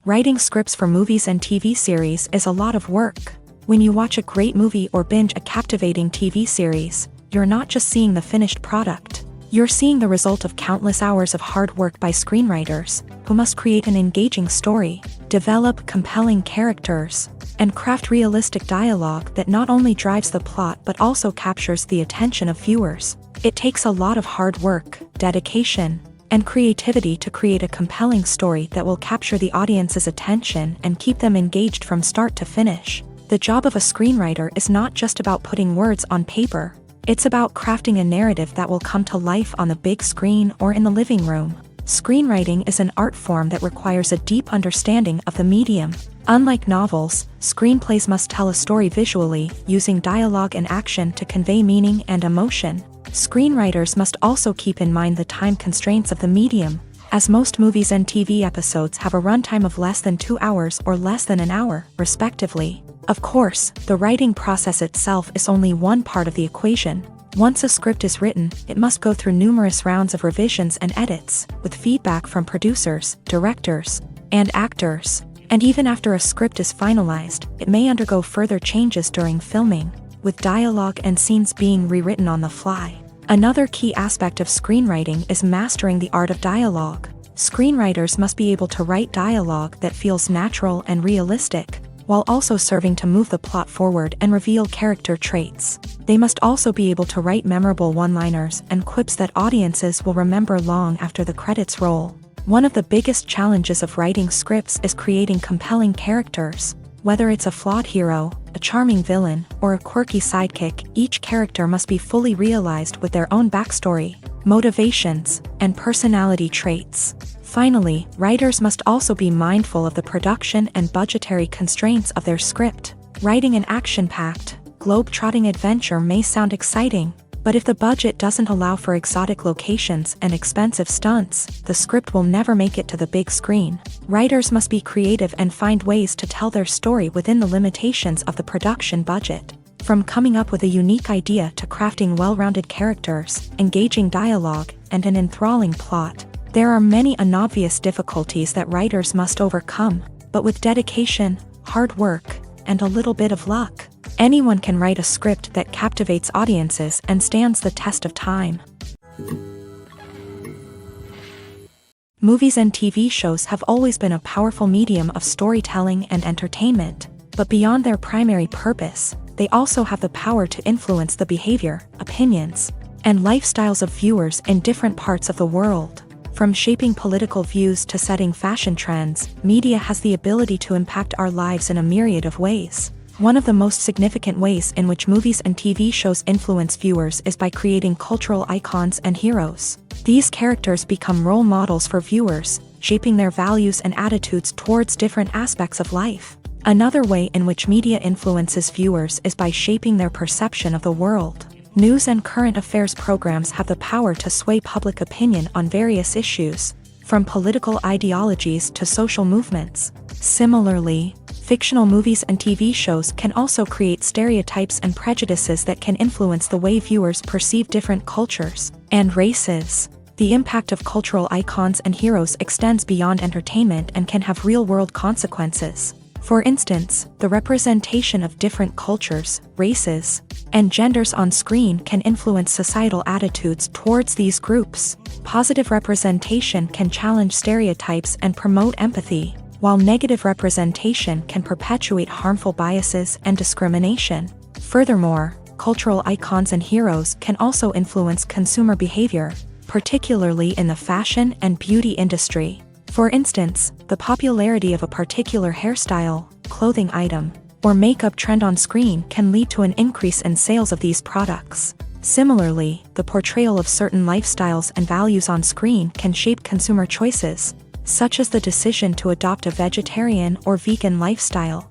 Speaker 1: Writing scripts for movies and TV series is a lot of work. When you watch a great movie or binge a captivating TV series, you're not just seeing the finished product. You're seeing the result of countless hours of hard work by screenwriters, who must create an engaging story, develop compelling characters, and craft realistic dialogue that not only drives the plot but also captures the attention of viewers. It takes a lot of hard work, dedication, and creativity to create a compelling story that will capture the audience's attention and keep them engaged from start to finish. The job of a screenwriter is not just about putting words on paper. It's about crafting a narrative that will come to life on the big screen or in the living room. Screenwriting is an art form that requires a deep understanding of the medium. Unlike novels, screenplays must tell a story visually, using dialogue and action to convey meaning and emotion. Screenwriters must also keep in mind the time constraints of the medium, as most movies and TV episodes have a runtime of less than 2 hours or less than an hour, respectively. Of course, the writing process itself is only one part of the equation. Once a script is written, it must go through numerous rounds of revisions and edits, with feedback from producers, directors, and actors. And even after a script is finalized, it may undergo further changes during filming, with dialogue and scenes being rewritten on the fly. Another key aspect of screenwriting is mastering the art of dialogue. Screenwriters must be able to write dialogue that feels natural and realistic, while also serving to move the plot forward and reveal character traits. They must also be able to write memorable one-liners and quips that audiences will remember long after the credits roll. One of the biggest challenges of writing scripts is creating compelling characters. Whether it's a flawed hero, a charming villain, or a quirky sidekick, each character must be fully realized with their own backstory, motivations, and personality traits. Finally, writers must also be mindful of the production and budgetary constraints of their script. Writing an action-packed, globe-trotting adventure may sound exciting, but if the budget doesn't allow for exotic locations and expensive stunts, the script will never make it to the big screen. Writers must be creative and find ways to tell their story within the limitations of the production budget. From coming up with a unique idea to crafting well-rounded characters, engaging dialogue, and an enthralling plot, there are many unobvious difficulties that writers must overcome, but with dedication, hard work, and a little bit of luck, anyone can write a script that captivates audiences and stands the test of time. Movies and TV shows have always been a powerful medium of storytelling and entertainment, but beyond their primary purpose, they also have the power to influence the behavior, opinions, and lifestyles of viewers in different parts of the world. From shaping political views to setting fashion trends, media has the ability to impact our lives in a myriad of ways. One of the most significant ways in which movies and TV shows influence viewers is by creating cultural icons and heroes. These characters become role models for viewers, shaping their values and attitudes towards different aspects of life. Another way in which media influences viewers is by shaping their perception of the world. News and current affairs programs have the power to sway public opinion on various issues, from political ideologies to social movements. Similarly, fictional movies and TV shows can also create stereotypes and prejudices that can influence the way viewers perceive different cultures and races. The impact of cultural icons and heroes extends beyond entertainment and can have real-world consequences. For instance, the representation of different cultures, races, and genders on screen can influence societal attitudes towards these groups. Positive representation can challenge stereotypes and promote empathy, while negative representation can perpetuate harmful biases and discrimination. Furthermore, cultural icons and heroes can also influence consumer behavior, particularly in the fashion and beauty industry. For instance, the popularity of a particular hairstyle, clothing item, or makeup trend on screen can lead to an increase in sales of these products. Similarly, the portrayal of certain lifestyles and values on screen can shape consumer choices, such as the decision to adopt a vegetarian or vegan lifestyle.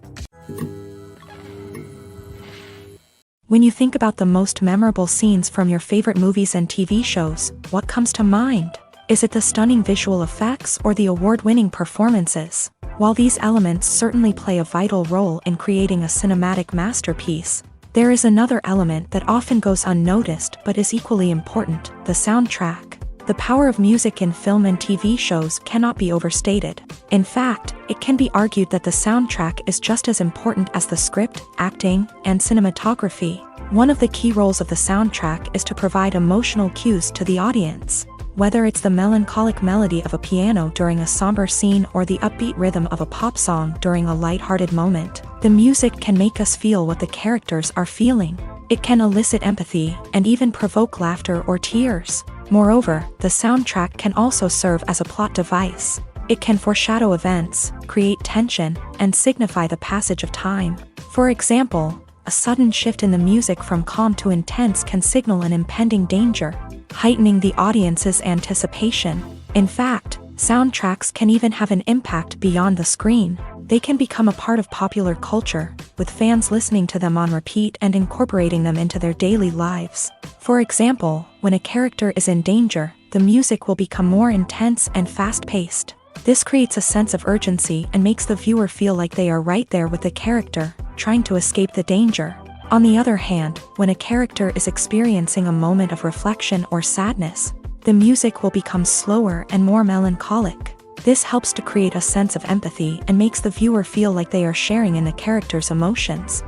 Speaker 1: When you think about the most memorable scenes from your favorite movies and TV shows, what comes to mind? Is it the stunning visual effects or the award-winning performances? While these elements certainly play a vital role in creating a cinematic masterpiece, there is another element that often goes unnoticed but is equally important: the soundtrack. The power of music in film and TV shows cannot be overstated. In fact, it can be argued that the soundtrack is just as important as the script, acting, and cinematography. One of the key roles of the soundtrack is to provide emotional cues to the audience. Whether it's the melancholic melody of a piano during a somber scene or the upbeat rhythm of a pop song during a light-hearted moment, the music can make us feel what the characters are feeling. It can elicit empathy and even provoke laughter or tears. Moreover, the soundtrack can also serve as a plot device. It can foreshadow events, create tension, and signify the passage of time. For example, a sudden shift in the music from calm to intense can signal an impending danger, heightening the audience's anticipation. In fact, soundtracks can even have an impact beyond the screen. They can become a part of popular culture, with fans listening to them on repeat and incorporating them into their daily lives. For example, when a character is in danger, the music will become more intense and fast-paced. This creates a sense of urgency and makes the viewer feel like they are right there with the character, trying to escape the danger. On the other hand, when a character is experiencing a moment of reflection or sadness, the music will become slower and more melancholic. This helps to create a sense of empathy and makes the viewer feel like they are sharing in the character's emotions.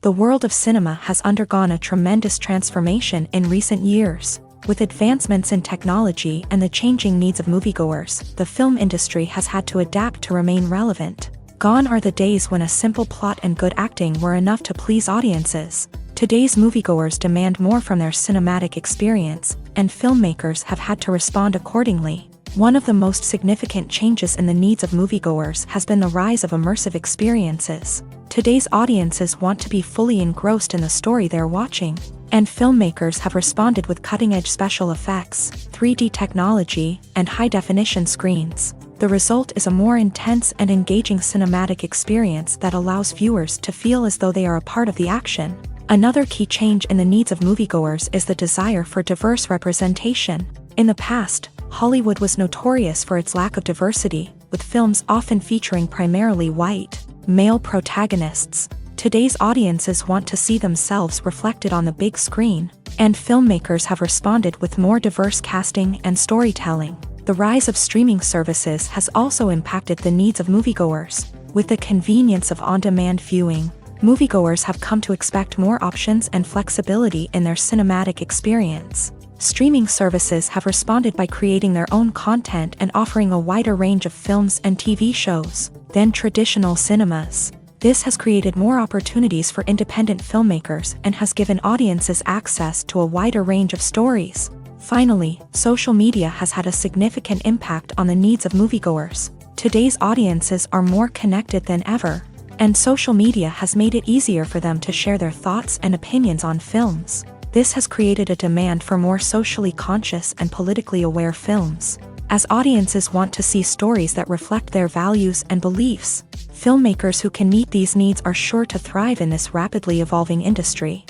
Speaker 1: The world of cinema has undergone a tremendous transformation in recent years. With advancements in technology and the changing needs of moviegoers, the film industry has had to adapt to remain relevant. Gone are the days when a simple plot and good acting were enough to please audiences. Today's moviegoers demand more from their cinematic experience, and filmmakers have had to respond accordingly. One of the most significant changes in the needs of moviegoers has been the rise of immersive experiences. Today's audiences want to be fully engrossed in the story they're watching, and filmmakers have responded with cutting-edge special effects, 3D technology, and high-definition screens. The result is a more intense and engaging cinematic experience that allows viewers to feel as though they are a part of the action. Another key change in the needs of moviegoers is the desire for diverse representation. In the past, Hollywood was notorious for its lack of diversity, with films often featuring primarily white, male protagonists. Today's audiences want to see themselves reflected on the big screen, and filmmakers have responded with more diverse casting and storytelling. The rise of streaming services has also impacted the needs of moviegoers. With the convenience of on-demand viewing, moviegoers have come to expect more options and flexibility in their cinematic experience. Streaming services have responded by creating their own content and offering a wider range of films and TV shows than traditional cinemas. This has created more opportunities for independent filmmakers and has given audiences access to a wider range of stories. Finally, social media has had a significant impact on the needs of moviegoers. Today's audiences are more connected than ever, and social media has made it easier for them to share their thoughts and opinions on films. This has created a demand for more socially conscious and politically aware films. As audiences want to see stories that reflect their values and beliefs, filmmakers who can meet these needs are sure to thrive in this rapidly evolving industry.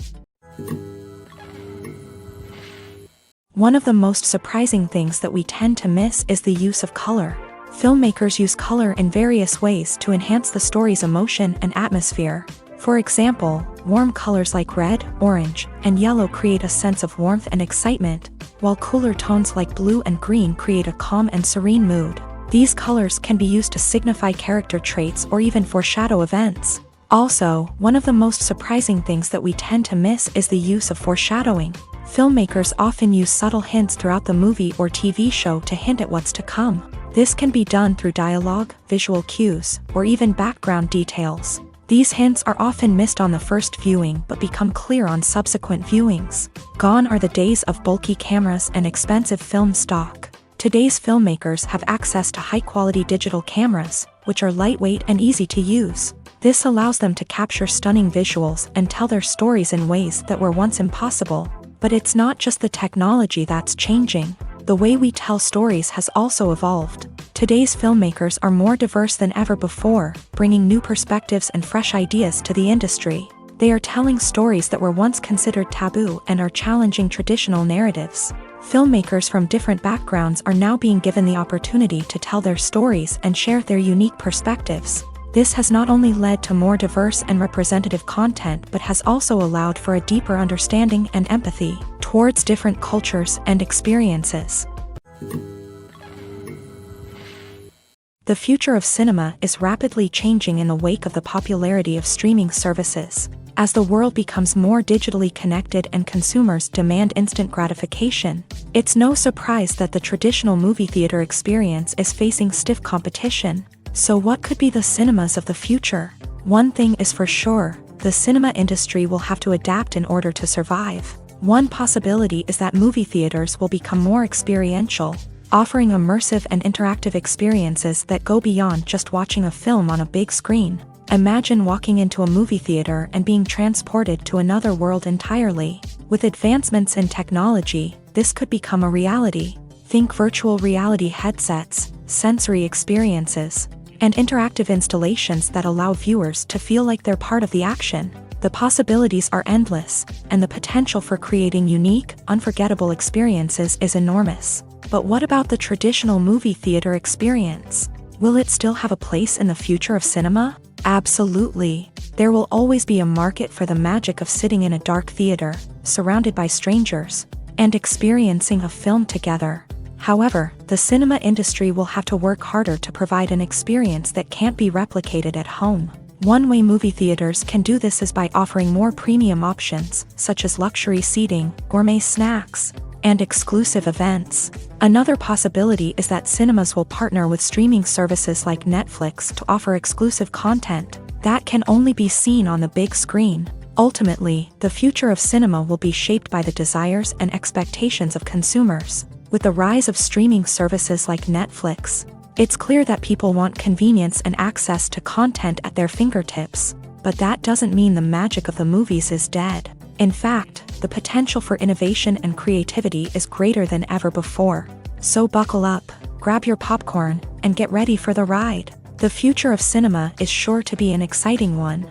Speaker 1: One of the most surprising things that we tend to miss is the use of color. Filmmakers use color in various ways to enhance the story's emotion and atmosphere. For example, warm colors like red, orange, and yellow create a sense of warmth and excitement, while cooler tones like blue and green create a calm and serene mood. These colors can be used to signify character traits or even foreshadow events. Also, one of the most surprising things that we tend to miss is the use of foreshadowing. Filmmakers often use subtle hints throughout the movie or TV show to hint at what's to come. This can be done through dialogue, visual cues, or even background details. These hints are often missed on the first viewing but become clear on subsequent viewings. Gone are the days of bulky cameras and expensive film stock. Today's filmmakers have access to high-quality digital cameras, which are lightweight and easy to use. This allows them to capture stunning visuals and tell their stories in ways that were once impossible. But it's not just the technology that's changing. The way we tell stories has also evolved. Today's filmmakers are more diverse than ever before, bringing new perspectives and fresh ideas to the industry. They are telling stories that were once considered taboo and are challenging traditional narratives. Filmmakers from different backgrounds are now being given the opportunity to tell their stories and share their unique perspectives. This has not only led to more diverse and representative content but has also allowed for a deeper understanding and empathy towards different cultures and experiences. The future of cinema is rapidly changing in the wake of the popularity of streaming services. As the world becomes more digitally connected and consumers demand instant gratification, it's no surprise that the traditional movie theater experience is facing stiff competition. So what could be the cinemas of the future? One thing is for sure, the cinema industry will have to adapt in order to survive. One possibility is that movie theaters will become more experiential, offering immersive and interactive experiences that go beyond just watching a film on a big screen. Imagine walking into a movie theater and being transported to another world entirely. With advancements in technology, this could become a reality. Think virtual reality headsets, sensory experiences, and interactive installations that allow viewers to feel like they're part of the action. The possibilities are endless, and the potential for creating unique, unforgettable experiences is enormous. But what about the traditional movie theater experience? Will it still have a place in the future of cinema? Absolutely. There will always be a market for the magic of sitting in a dark theater, surrounded by strangers, and experiencing a film together. However, the cinema industry will have to work harder to provide an experience that can't be replicated at home. One way movie theaters can do this is by offering more premium options, such as luxury seating, gourmet snacks, and exclusive events. Another possibility is that cinemas will partner with streaming services like Netflix to offer exclusive content that can only be seen on the big screen. Ultimately, the future of cinema will be shaped by the desires and expectations of consumers. With the rise of streaming services like Netflix, it's clear that people want convenience and access to content at their fingertips. But that doesn't mean the magic of the movies is dead. In fact, the potential for innovation and creativity is greater than ever before. So buckle up, grab your popcorn, and get ready for the ride. The future of cinema is sure to be an exciting one.